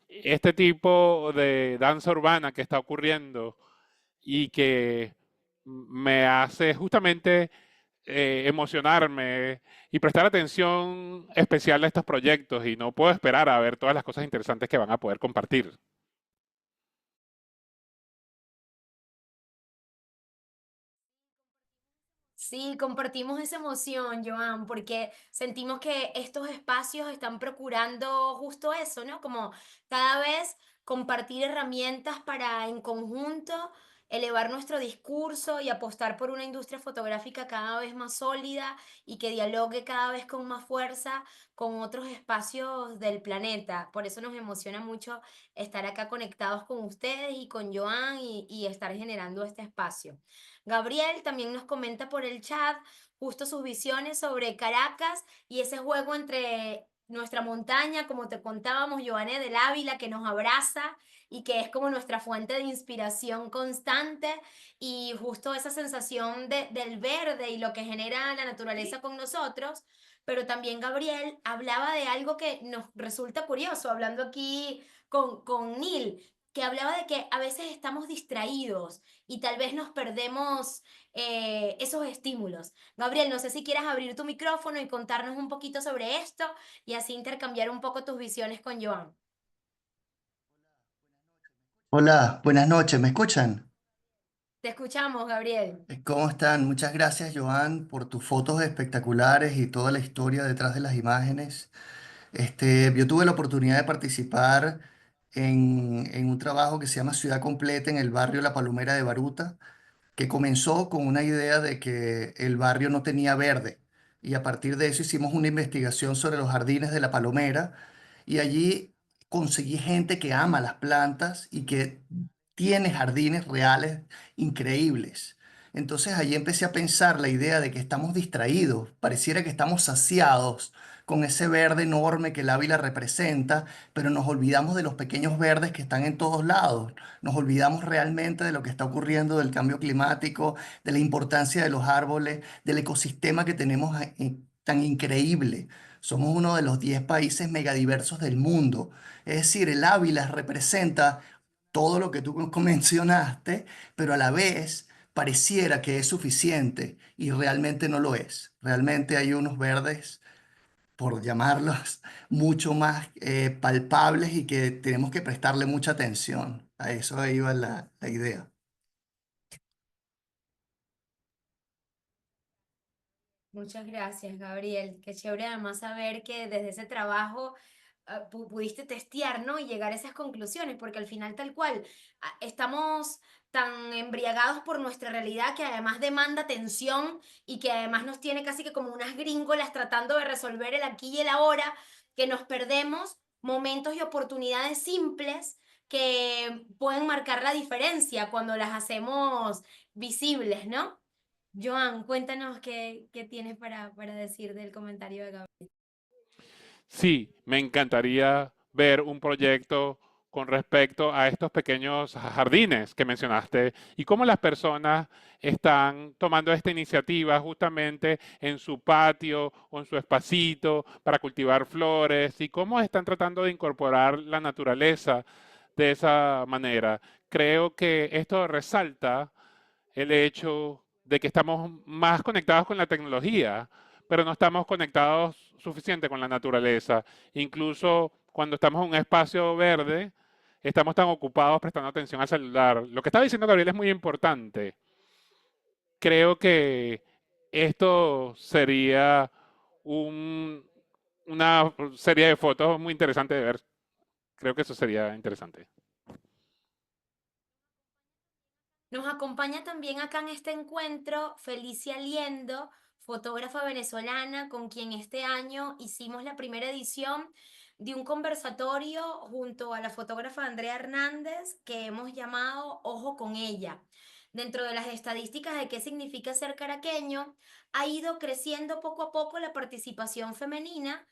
Este tipo de danza urbana que está ocurriendo y que me hace justamente emocionarme y prestar atención especial a estos proyectos y no puedo esperar a ver todas las cosas interesantes que van a poder compartir. Sí, compartimos esa emoción, Joan, porque sentimos que estos espacios están procurando justo eso, ¿no? Como cada vez compartir herramientas para en conjunto elevar nuestro discurso y apostar por una industria fotográfica cada vez más sólida y que dialogue cada vez con más fuerza con otros espacios del planeta. Por eso nos emociona mucho estar acá conectados con ustedes y con Joan y estar generando este espacio. Gabriel también nos comenta por el chat justo sus visiones sobre Caracas y ese juego entre nuestra montaña, como te contábamos, Joané del Ávila, que nos abraza y que es como nuestra fuente de inspiración constante y justo esa sensación del verde y lo que genera la naturaleza con nosotros. Pero también Gabriel hablaba de algo que nos resulta curioso, hablando aquí con Neil, que hablaba de que a veces estamos distraídos y tal vez nos perdemos esos estímulos. Gabriel, no sé si quieras abrir tu micrófono y contarnos un poquito sobre esto y así intercambiar un poco tus visiones con Joan. Hola, buenas noches, ¿me escuchan? Te escuchamos, Gabriel. ¿Cómo están? Muchas gracias, Joan, por tus fotos espectaculares y toda la historia detrás de las imágenes. Yo tuve la oportunidad de participar en un trabajo que se llama Ciudad Completa en el barrio La Palomera de Baruta, que comenzó con una idea de que el barrio no tenía verde. Y a partir de eso hicimos una investigación sobre los jardines de La Palomera y allí conseguí gente que ama las plantas y que tiene jardines reales increíbles. Entonces allí empecé a pensar la idea de que estamos distraídos, pareciera que estamos saciados con ese verde enorme que el Ávila representa, pero nos olvidamos de los pequeños verdes que están en todos lados. Nos olvidamos realmente de lo que está ocurriendo, del cambio climático, de la importancia de los árboles, del ecosistema que tenemos tan increíble. Somos uno de los 10 países megadiversos del mundo. Es decir, el Ávila representa todo lo que tú mencionaste, pero a la vez pareciera que es suficiente y realmente no lo es. Realmente hay unos verdes, por llamarlos, mucho más palpables y que tenemos que prestarle mucha atención. A eso iba la idea. Muchas gracias, Gabriel. Qué chévere además saber que desde ese trabajo pudiste testear, ¿no? Y llegar a esas conclusiones, porque al final tal cual, estamos tan embriagados por nuestra realidad que además demanda atención y que además nos tiene casi que como unas gringolas tratando de resolver el aquí y el ahora, que nos perdemos momentos y oportunidades simples que pueden marcar la diferencia cuando las hacemos visibles, ¿no? Joan, cuéntanos qué tienes para decir del comentario de Gabriel. Sí, me encantaría ver un proyecto con respecto a estos pequeños jardines que mencionaste y cómo las personas están tomando esta iniciativa justamente en su patio o en su espacito para cultivar flores y cómo están tratando de incorporar la naturaleza de esa manera. Creo que esto resalta el hecho de que estamos más conectados con la tecnología, pero no estamos conectados suficiente con la naturaleza. Incluso cuando estamos en un espacio verde, estamos tan ocupados prestando atención al celular. Lo que estaba diciendo Gabriel es muy importante. Creo que esto sería una serie de fotos muy interesante de ver. Creo que eso sería interesante. Nos acompaña también acá en este encuentro Felicia Liendo, fotógrafa venezolana, con quien este año hicimos la primera edición de un conversatorio junto a la fotógrafa Andrea Hernández que hemos llamado Ojo con ella. Dentro de las estadísticas de qué significa ser caraqueño, ha ido creciendo poco a poco la participación femenina.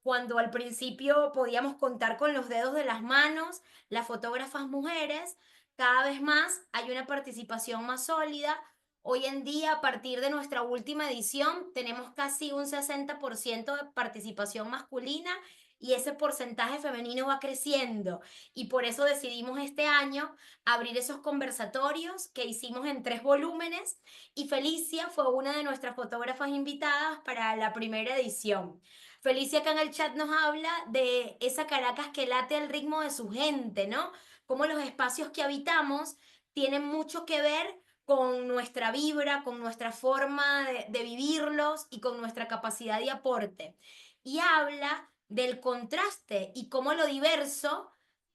Cuando al principio podíamos contar con los dedos de las manos, las fotógrafas mujeres, cada vez más hay una participación más sólida. Hoy en día, a partir de nuestra última edición, tenemos casi un 60% de participación masculina y ese porcentaje femenino va creciendo. Y por eso decidimos este año abrir esos conversatorios que hicimos en 3 volúmenes y Felicia fue una de nuestras fotógrafas invitadas para la primera edición. Felicia acá en el chat nos habla de esa Caracas que late al ritmo de su gente, ¿no? Cómo los espacios que habitamos tienen mucho que ver con nuestra vibra, con nuestra forma de vivirlos y con nuestra capacidad de aporte. Y habla del contraste y cómo lo diverso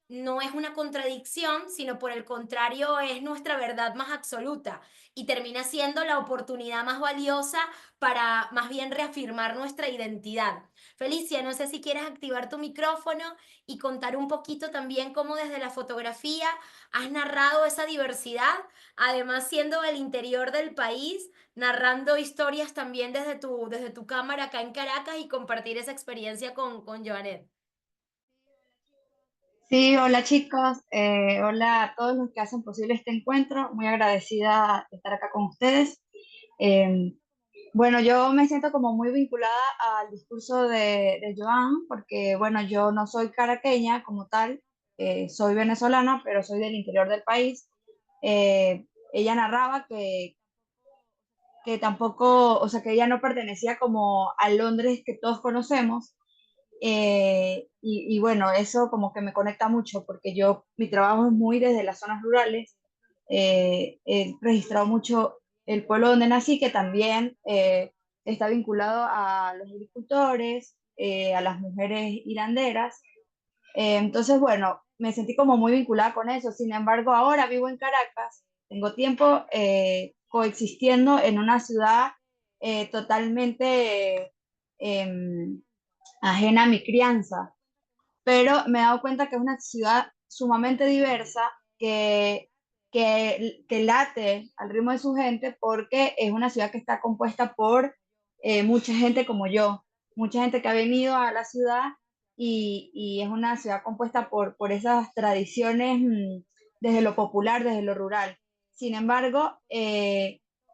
no es una contradicción, sino por el contrario es nuestra verdad más absoluta y termina siendo la oportunidad más valiosa para más bien reafirmar nuestra identidad. Felicia, no sé si quieres activar tu micrófono y contar un poquito también cómo desde la fotografía has narrado esa diversidad, además siendo del interior del país, narrando historias también desde tu cámara acá en Caracas y compartir esa experiencia con Joanet. Sí, hola chicos, hola a todos los que hacen posible este encuentro, muy agradecida de estar acá con ustedes. Eh, bueno, yo me siento como muy vinculada al discurso de Joan, porque bueno, yo no soy caraqueña como tal, soy venezolana, pero soy del interior del país. Ella narraba que tampoco, o sea, que ella no pertenecía como al Londres que todos conocemos. Y bueno, eso como que me conecta mucho porque yo, mi trabajo es muy desde las zonas rurales. He registrado mucho el pueblo donde nací, que también está vinculado a los agricultores, a las mujeres hilanderas. Entonces, bueno, me sentí como muy vinculada con eso. Sin embargo, ahora vivo en Caracas, tengo tiempo coexistiendo en una ciudad totalmente ajena a mi crianza, pero me he dado cuenta que es una ciudad sumamente diversa, que late al ritmo de su gente, porque es una ciudad que está compuesta por mucha gente como yo, mucha gente que ha venido a la ciudad y es una ciudad compuesta por esas tradiciones desde lo popular, desde lo rural. Sin embargo,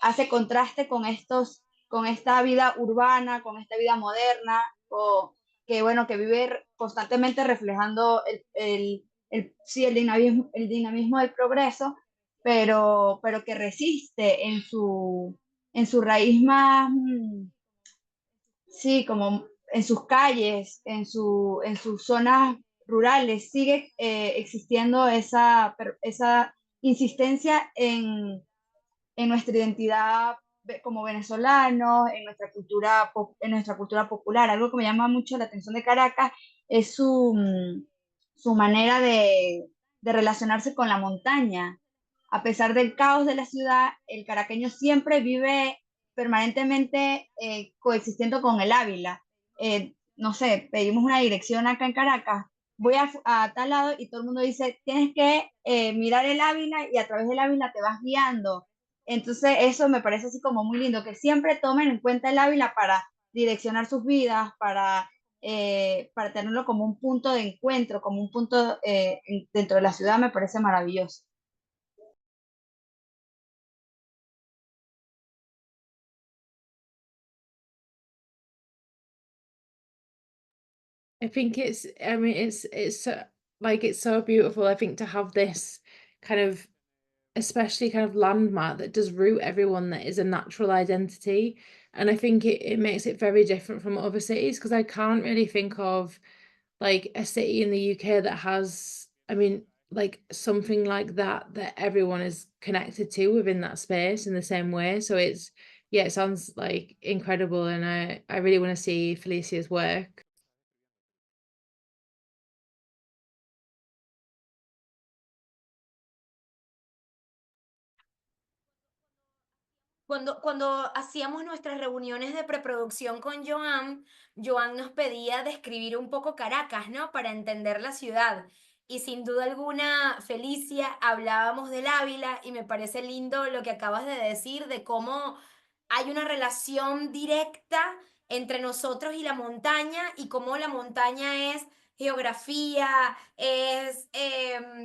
hace contraste con con esta vida urbana, con esta vida moderna, que bueno, que vive constantemente reflejando sí, el dinamismo del progreso, pero que resiste en su raíz más, sí, como en sus calles, en sus zonas rurales, sigue existiendo esa insistencia en nuestra identidad como venezolanos, en nuestra cultura popular. Algo que me llama mucho la atención de Caracas es su manera de relacionarse con la montaña. A pesar del caos de la ciudad, el caraqueño siempre vive permanentemente coexistiendo con el Ávila. No sé, pedimos una dirección acá en Caracas, voy a tal lado y todo el mundo dice, tienes que mirar el Ávila y a través del Ávila te vas guiando. Entonces eso me parece así como muy lindo, que siempre tomen en cuenta el Ávila para direccionar sus vidas, para tenerlo como un punto de encuentro, como un punto dentro de la ciudad, me parece maravilloso. I think I mean, it's so beautiful, I think, to have this kind of, especially kind of landmark that does root everyone, that is a natural identity. And I think it makes it very different from other cities, because I can't really think of like a city in the UK that has, I mean, like something like that that everyone is connected to within that space in the same way. So yeah, it sounds like incredible, and I really want to see Felicia's work. Cuando hacíamos nuestras reuniones de preproducción con Joan, Joan nos pedía describir un poco Caracas, ¿no? Para entender la ciudad. Y sin duda alguna, Felicia, hablábamos del Ávila y me parece lindo lo que acabas de decir de cómo hay una relación directa entre nosotros y la montaña y cómo la montaña es geografía, es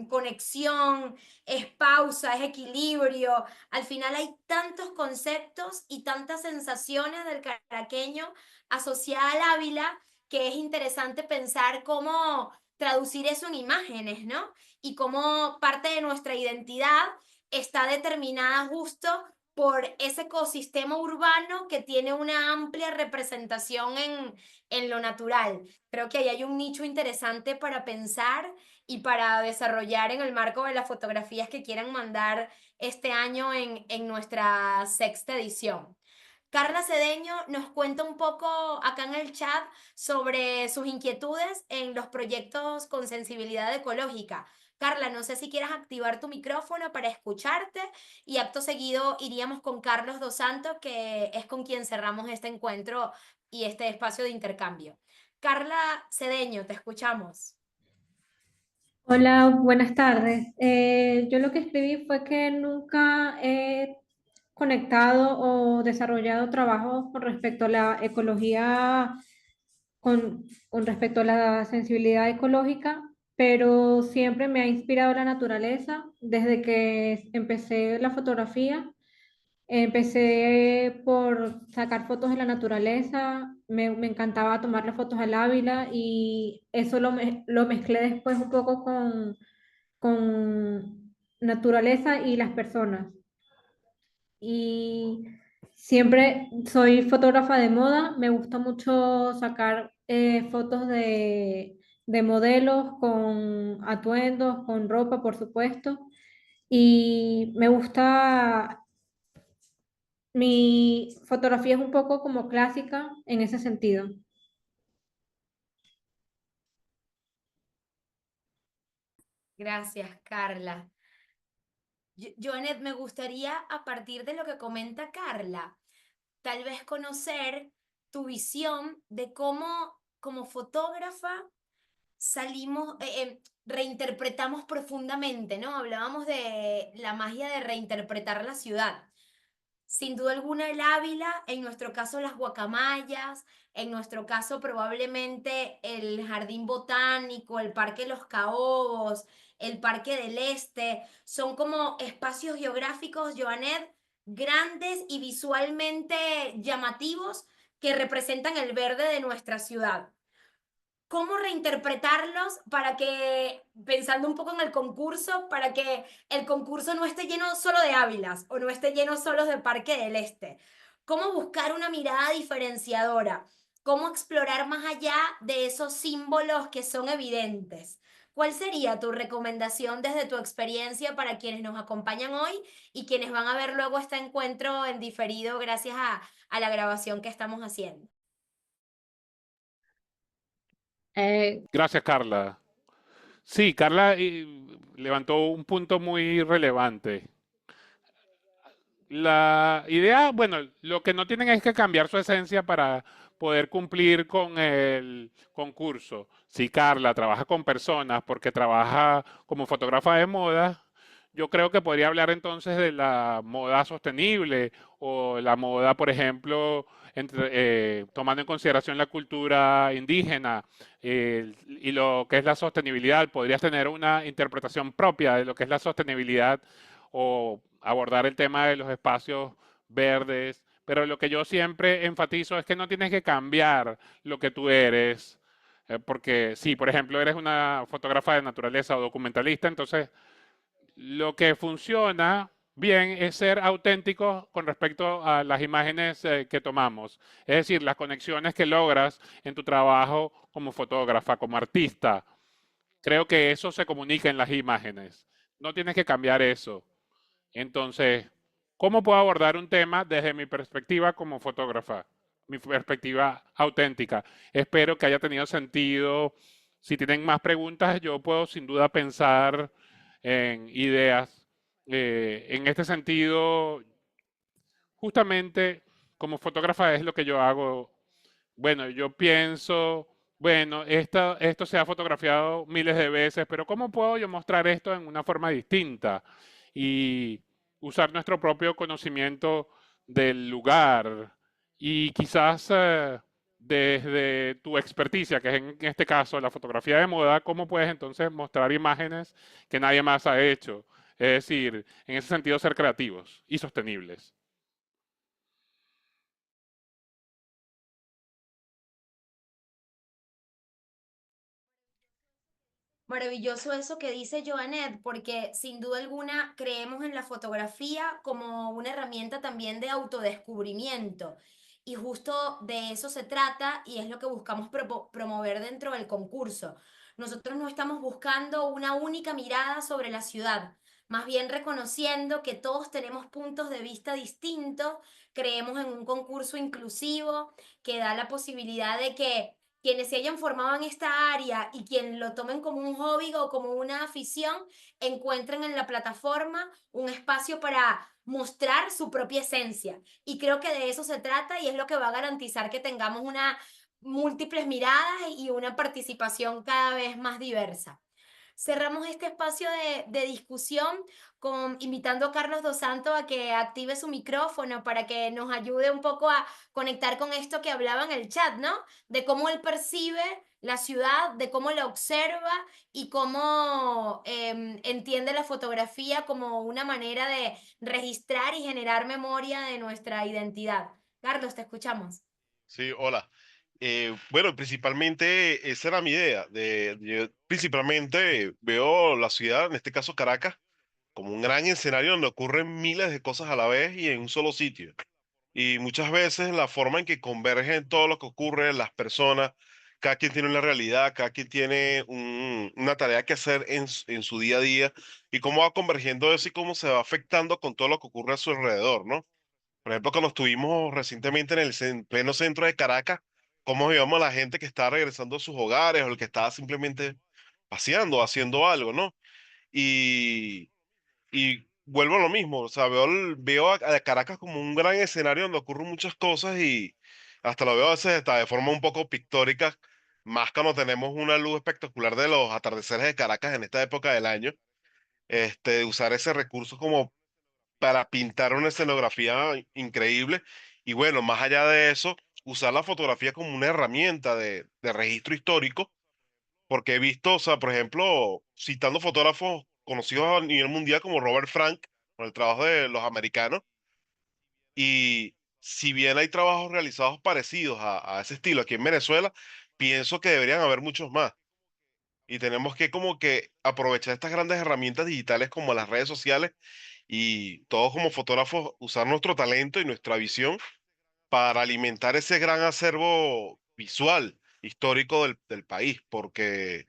conexión, es pausa, es equilibrio. Al final hay tantos conceptos y tantas sensaciones del caraqueño asociada al Ávila que es interesante pensar cómo traducir eso en imágenes, ¿no? Y cómo parte de nuestra identidad está determinada justo por ese ecosistema urbano que tiene una amplia representación en lo natural. Creo que ahí hay un nicho interesante para pensar y para desarrollar en el marco de las fotografías que quieran mandar este año en nuestra sexta edición. Carla Cedeño nos cuenta un poco acá en el chat sobre sus inquietudes en los proyectos con sensibilidad ecológica. Carla, no sé si quieras activar tu micrófono para escucharte y acto seguido iríamos con Carlos Dos Santos, que es con quien cerramos este encuentro y este espacio de intercambio. Carla Cedeño, te escuchamos. Hola, buenas tardes. Yo lo que escribí fue que nunca he conectado o desarrollado trabajos con respecto a la ecología, con respecto a la sensibilidad ecológica, pero siempre me ha inspirado la naturaleza desde que empecé la fotografía. Empecé por sacar fotos de la naturaleza, me encantaba tomarle fotos al Ávila y eso lo mezclé después un poco con naturaleza y las personas. Y siempre soy fotógrafa de moda, me gusta mucho sacar fotos de modelos con atuendos, con ropa, por supuesto. Y me gusta, mi fotografía es un poco como clásica en ese sentido. Gracias, Carla. Joanet, me gustaría, a partir de lo que comenta Carla, tal vez conocer tu visión de cómo, como fotógrafa, salimos, reinterpretamos profundamente, ¿no? Hablábamos de la magia de reinterpretar la ciudad. Sin duda alguna el Ávila, en nuestro caso las guacamayas, en nuestro caso probablemente el Jardín Botánico, el Parque Los Caobos, el Parque del Este, son como espacios geográficos, Joanet, grandes y visualmente llamativos que representan el verde de nuestra ciudad. ¿Cómo reinterpretarlos para que, pensando un poco en el concurso, para que el concurso no esté lleno solo de Ávilas o no esté lleno solo de Parque del Este? ¿Cómo buscar una mirada diferenciadora? ¿Cómo explorar más allá de esos símbolos que son evidentes? ¿Cuál sería tu recomendación desde tu experiencia para quienes nos acompañan hoy y quienes van a ver luego este encuentro en diferido gracias a la grabación que estamos haciendo? Gracias, Carla. Sí, Carla levantó un punto muy relevante. La idea, bueno, lo que no tienen es que cambiar su esencia para poder cumplir con el concurso. Si Carla trabaja con personas porque trabaja como fotógrafa de moda, yo creo que podría hablar entonces de la moda sostenible o la moda, por ejemplo, tomando en consideración la cultura indígena y lo que es la sostenibilidad. Podrías tener una interpretación propia de lo que es la sostenibilidad o abordar el tema de los espacios verdes, pero lo que yo siempre enfatizo es que no tienes que cambiar lo que tú eres, porque si, por ejemplo, eres una fotógrafa de naturaleza o documentalista, entonces lo que funciona bien es ser auténtico con respecto a las imágenes que tomamos, es decir, las conexiones que logras en tu trabajo como fotógrafa, como artista. Creo que eso se comunica en las imágenes. No tienes que cambiar eso. Entonces, ¿cómo puedo abordar un tema desde mi perspectiva como fotógrafa? Mi perspectiva auténtica. Espero que haya tenido sentido. Si tienen más preguntas, yo puedo sin duda pensar en ideas. En este sentido, justamente como fotógrafa es lo que yo hago. Bueno, yo pienso, bueno, esto se ha fotografiado miles de veces, pero ¿cómo puedo yo mostrar esto en una forma distinta? Y usar nuestro propio conocimiento del lugar y quizás desde tu experticia, que es en este caso la fotografía de moda, ¿cómo puedes entonces mostrar imágenes que nadie más ha hecho? Es decir, en ese sentido ser creativos y sostenibles. Maravilloso eso que dice Joanet, porque sin duda alguna creemos en la fotografía como una herramienta también de autodescubrimiento. Y justo de eso se trata y es lo que buscamos promover dentro del concurso. Nosotros no estamos buscando una única mirada sobre la ciudad, más bien reconociendo que todos tenemos puntos de vista distintos, creemos en un concurso inclusivo que da la posibilidad de que quienes se hayan formado en esta área y quien lo tomen como un hobby o como una afición, encuentren en la plataforma un espacio para mostrar su propia esencia. Y creo que de eso se trata y es lo que va a garantizar que tengamos una múltiples miradas y una participación cada vez más diversa. Cerramos este espacio de discusión invitando a Carlos Dos Santos a que active su micrófono para que nos ayude un poco a conectar con esto que hablaba en el chat, ¿no? De cómo él percibe la ciudad, de cómo la observa y cómo entiende la fotografía como una manera de registrar y generar memoria de nuestra identidad. Carlos, te escuchamos. Sí, hola. Bueno, principalmente esa era mi idea. Yo principalmente veo la ciudad, en este caso Caracas, como un gran escenario donde ocurren miles de cosas a la vez y en un solo sitio. Y muchas veces la forma en que convergen todo lo que ocurre, las personas, cada quien tiene una realidad, cada quien tiene una tarea que hacer en su día a día y cómo va convergiendo eso y cómo se va afectando con todo lo que ocurre a su alrededor, ¿no? Por ejemplo, cuando estuvimos recientemente en el pleno centro de Caracas, cómo veíamos a la gente que estaba regresando a sus hogares o el que estaba simplemente paseando, haciendo algo, ¿no? Y, y vuelvo a lo mismo, o sea, veo a Caracas como un gran escenario donde ocurren muchas cosas y hasta lo veo a veces hasta de forma un poco pictórica, más cuando tenemos una luz espectacular de los atardeceres de Caracas en esta época del año, usar ese recurso como para pintar una escenografía increíble. Y bueno, más allá de eso, usar la fotografía como una herramienta de registro histórico, porque he visto, o sea, por ejemplo, citando fotógrafos conocidos a nivel mundial como Robert Frank, con el trabajo de los americanos, y si bien hay trabajos realizados parecidos a ese estilo aquí en Venezuela, pienso que deberían haber muchos más. Y tenemos que como que aprovechar estas grandes herramientas digitales como las redes sociales y todos como fotógrafos usar nuestro talento y nuestra visión para alimentar ese gran acervo visual histórico del país, porque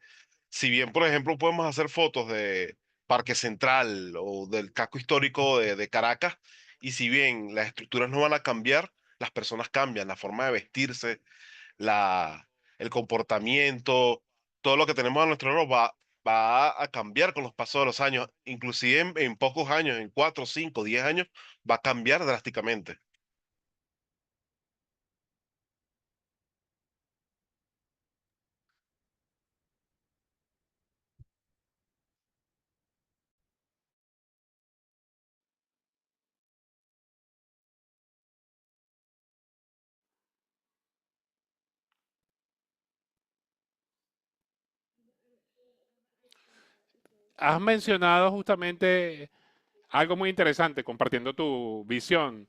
Si bien, por ejemplo, podemos hacer fotos de Parque Central o del casco histórico de Caracas, y si bien las estructuras no van a cambiar, las personas cambian, la forma de vestirse, la, el comportamiento, todo lo que tenemos a nuestro alrededor va a cambiar con los pasos de los años, inclusive en pocos años, en 4, 5, 10 años, va a cambiar drásticamente. Has mencionado justamente algo muy interesante, compartiendo tu visión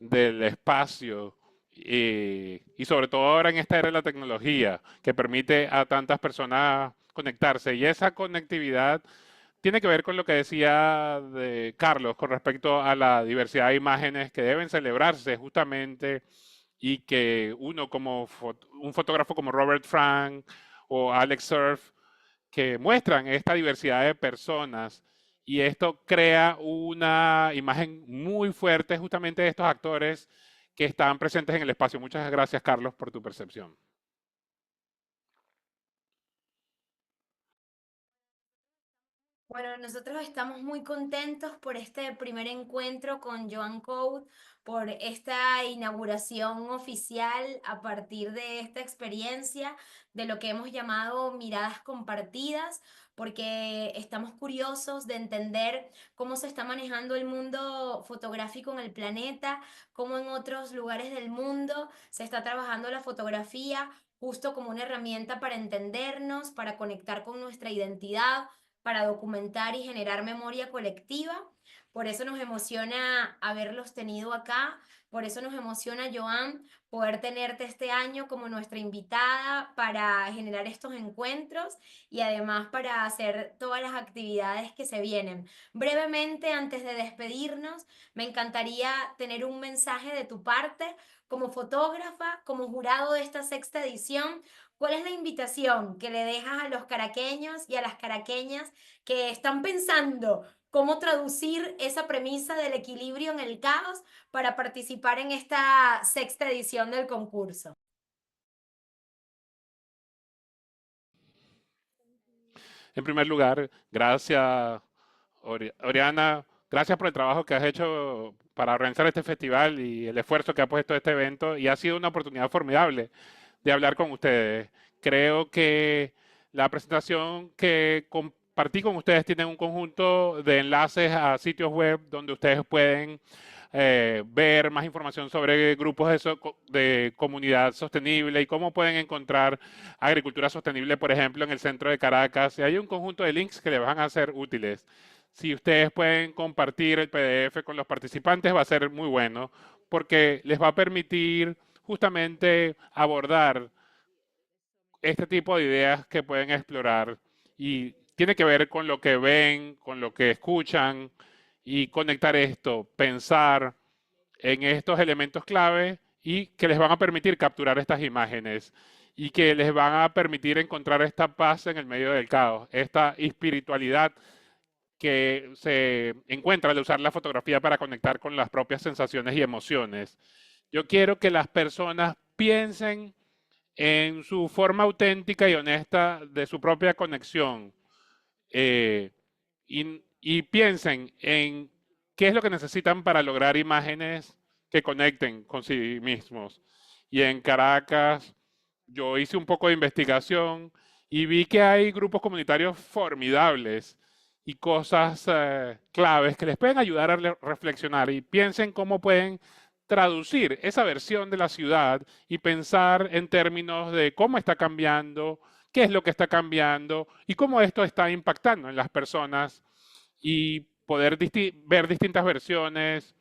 del espacio y sobre todo ahora en esta era de la tecnología que permite a tantas personas conectarse. Y esa conectividad tiene que ver con lo que decía de Carlos con respecto a la diversidad de imágenes que deben celebrarse justamente y que uno como un fotógrafo como Robert Frank o Alex Surf que muestran esta diversidad de personas y esto crea una imagen muy fuerte justamente de estos actores que están presentes en el espacio. Muchas gracias, Carlos, por tu percepción. Bueno, nosotros estamos muy contentos por este primer encuentro con Joan Code, por esta inauguración oficial a partir de esta experiencia de lo que hemos llamado miradas compartidas, porque estamos curiosos de entender cómo se está manejando el mundo fotográfico en el planeta, cómo en otros lugares del mundo se está trabajando la fotografía justo como una herramienta para entendernos, para conectar con nuestra identidad, para documentar y generar memoria colectiva. Por eso nos emociona haberlos tenido acá, por eso nos emociona, Joan, poder tenerte este año como nuestra invitada para generar estos encuentros y además para hacer todas las actividades que se vienen. Brevemente, antes de despedirnos, me encantaría tener un mensaje de tu parte como fotógrafa, como jurado de esta sexta edición. ¿Cuál es la invitación que le dejas a los caraqueños y a las caraqueñas que están pensando cómo traducir esa premisa del equilibrio en el caos para participar en esta sexta edición del concurso? En primer lugar, gracias, Oriana, gracias por el trabajo que has hecho para organizar este festival y el esfuerzo que ha puesto este evento y ha sido una oportunidad formidable de hablar con ustedes. Creo que la presentación que compartí con ustedes tiene un conjunto de enlaces a sitios web donde ustedes pueden ver más información sobre grupos de comunidad sostenible y cómo pueden encontrar agricultura sostenible, por ejemplo, en el centro de Caracas. Y hay un conjunto de links que les van a ser útiles. Si ustedes pueden compartir el PDF con los participantes, va a ser muy bueno, porque les va a permitir justamente abordar este tipo de ideas que pueden explorar y tiene que ver con lo que ven, con lo que escuchan y conectar esto, pensar en estos elementos clave y que les van a permitir capturar estas imágenes y que les van a permitir encontrar esta paz en el medio del caos, esta espiritualidad que se encuentra al usar la fotografía para conectar con las propias sensaciones y emociones. Yo quiero que las personas piensen en su forma auténtica y honesta de su propia conexión eh, y piensen en qué es lo que necesitan para lograr imágenes que conecten con sí mismos. Y en Caracas yo hice un poco de investigación y vi que hay grupos comunitarios formidables y cosas claves que les pueden ayudar a reflexionar y piensen cómo pueden traducir esa versión de la ciudad y pensar en términos de cómo está cambiando, qué es lo que está cambiando y cómo esto está impactando en las personas y poder ver distintas versiones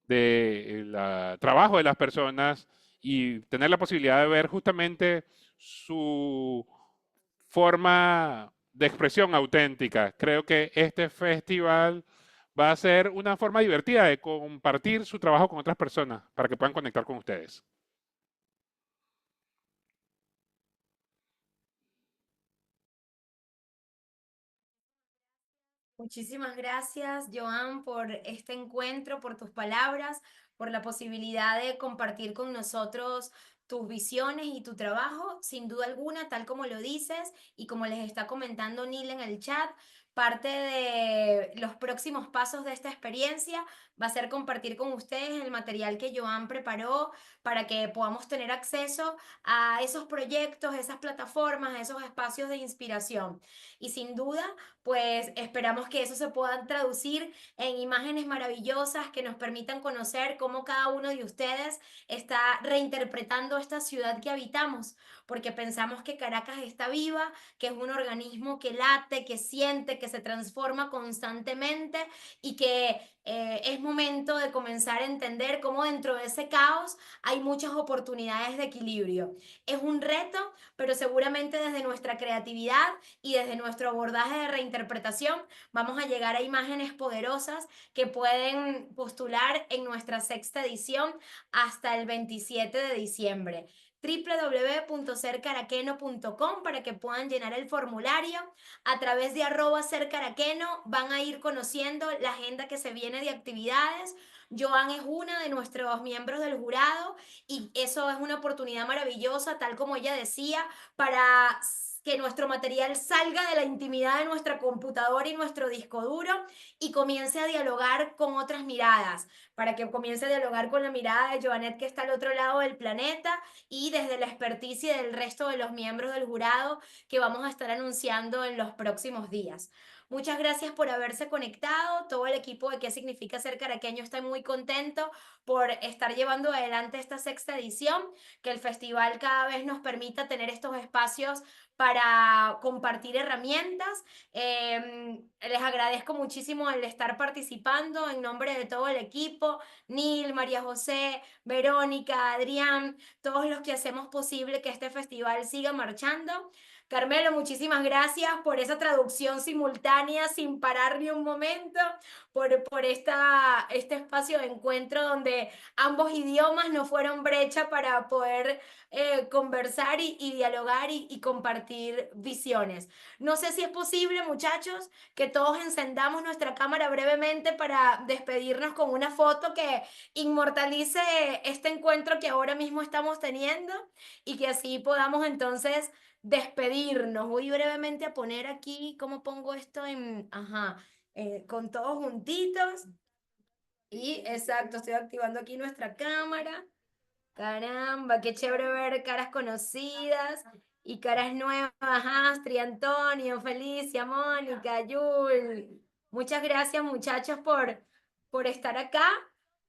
del trabajo de las personas y tener la posibilidad de ver justamente su forma de expresión auténtica. Creo que este festival va a ser una forma divertida de compartir su trabajo con otras personas para que puedan conectar con ustedes. Muchísimas gracias, Joan, por este encuentro, por tus palabras, por la posibilidad de compartir con nosotros tus visiones y tu trabajo. Sin duda alguna, tal como lo dices y como les está comentando Neil en el chat, parte de los próximos pasos de esta experiencia va a ser compartir con ustedes el material que Joan preparó para que podamos tener acceso a esos proyectos, esas plataformas, esos espacios de inspiración. Y sin duda, pues esperamos que eso se pueda traducir en imágenes maravillosas que nos permitan conocer cómo cada uno de ustedes está reinterpretando esta ciudad que habitamos, porque pensamos que Caracas está viva, que es un organismo que late, que siente, que se transforma constantemente y que es momento de comenzar a entender cómo dentro de ese caos hay muchas oportunidades de equilibrio. Es un reto, pero seguramente desde nuestra creatividad y desde nuestro abordaje de reinterpretación vamos a llegar a imágenes poderosas que pueden postular en nuestra sexta edición hasta el 27 de diciembre www.sercaraqueno.com para que puedan llenar el formulario. A través de @sercaraqueno van a ir conociendo la agenda que se viene de actividades. Joan es una de nuestros miembros del jurado y eso es una oportunidad maravillosa, tal como ella decía, para que nuestro material salga de la intimidad de nuestra computadora y nuestro disco duro y comience a dialogar con otras miradas, para que comience a dialogar con la mirada de Joanet que está al otro lado del planeta y desde la experticia del resto de los miembros del jurado que vamos a estar anunciando en los próximos días. Muchas gracias por haberse conectado. Todo el equipo de ¿Qué significa ser caraqueño? Está muy contento por estar llevando adelante esta sexta edición, que el festival cada vez nos permita tener estos espacios para compartir herramientas. Les agradezco muchísimo el estar participando en nombre de todo el equipo, Neil, María José, Verónica, Adrián, todos los que hacemos posible que este festival siga marchando. Carmelo, muchísimas gracias por esa traducción simultánea sin parar ni un momento, por este espacio de encuentro donde ambos idiomas no fueron brecha para poder conversar y dialogar y compartir visiones. No sé si es posible, muchachos, que todos encendamos nuestra cámara brevemente para despedirnos con una foto que inmortalice este encuentro que ahora mismo estamos teniendo y que así podamos entonces despedirnos. Voy brevemente a poner aquí, ¿cómo pongo esto en, con todos juntitos? Y exacto, estoy activando aquí nuestra cámara. Caramba, qué chévere ver caras conocidas y caras nuevas. Astrid, Antonio, Felicia, Mónica, Yul. Muchas gracias, muchachos, por estar acá,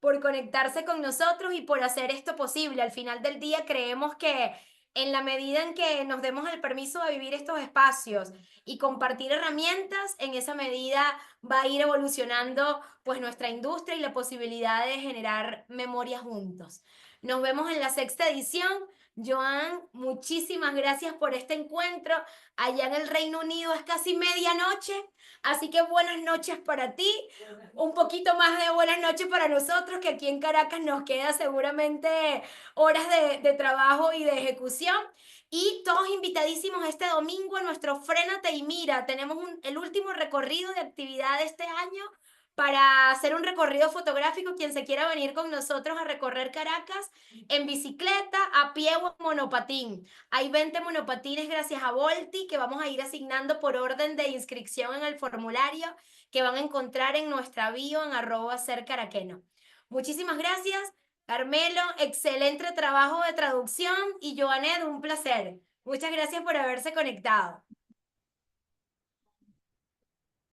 por conectarse con nosotros y por hacer esto posible. Al final del día creemos que en la medida en que nos demos el permiso de vivir estos espacios y compartir herramientas, en esa medida va a ir evolucionando pues nuestra industria y la posibilidad de generar memorias juntos. Nos vemos en la sexta edición. Joan, muchísimas gracias por este encuentro. Allá en el Reino Unido es casi medianoche, así que buenas noches para ti. Un poquito más de buenas noches para nosotros, que aquí en Caracas nos queda seguramente horas de trabajo y de ejecución. Y todos invitadísimos este domingo a nuestro Frénate y Mira. Tenemos el último recorrido de actividad de este año para hacer un recorrido fotográfico. Quien se quiera venir con nosotros a recorrer Caracas en bicicleta, a pie o en monopatín. Hay 20 monopatines gracias a Volti que vamos a ir asignando por orden de inscripción en el formulario que van a encontrar en nuestra bio en @sercaraqueno. Muchísimas gracias, Carmelo, excelente trabajo de traducción y Joanet, un placer. Muchas gracias por haberse conectado.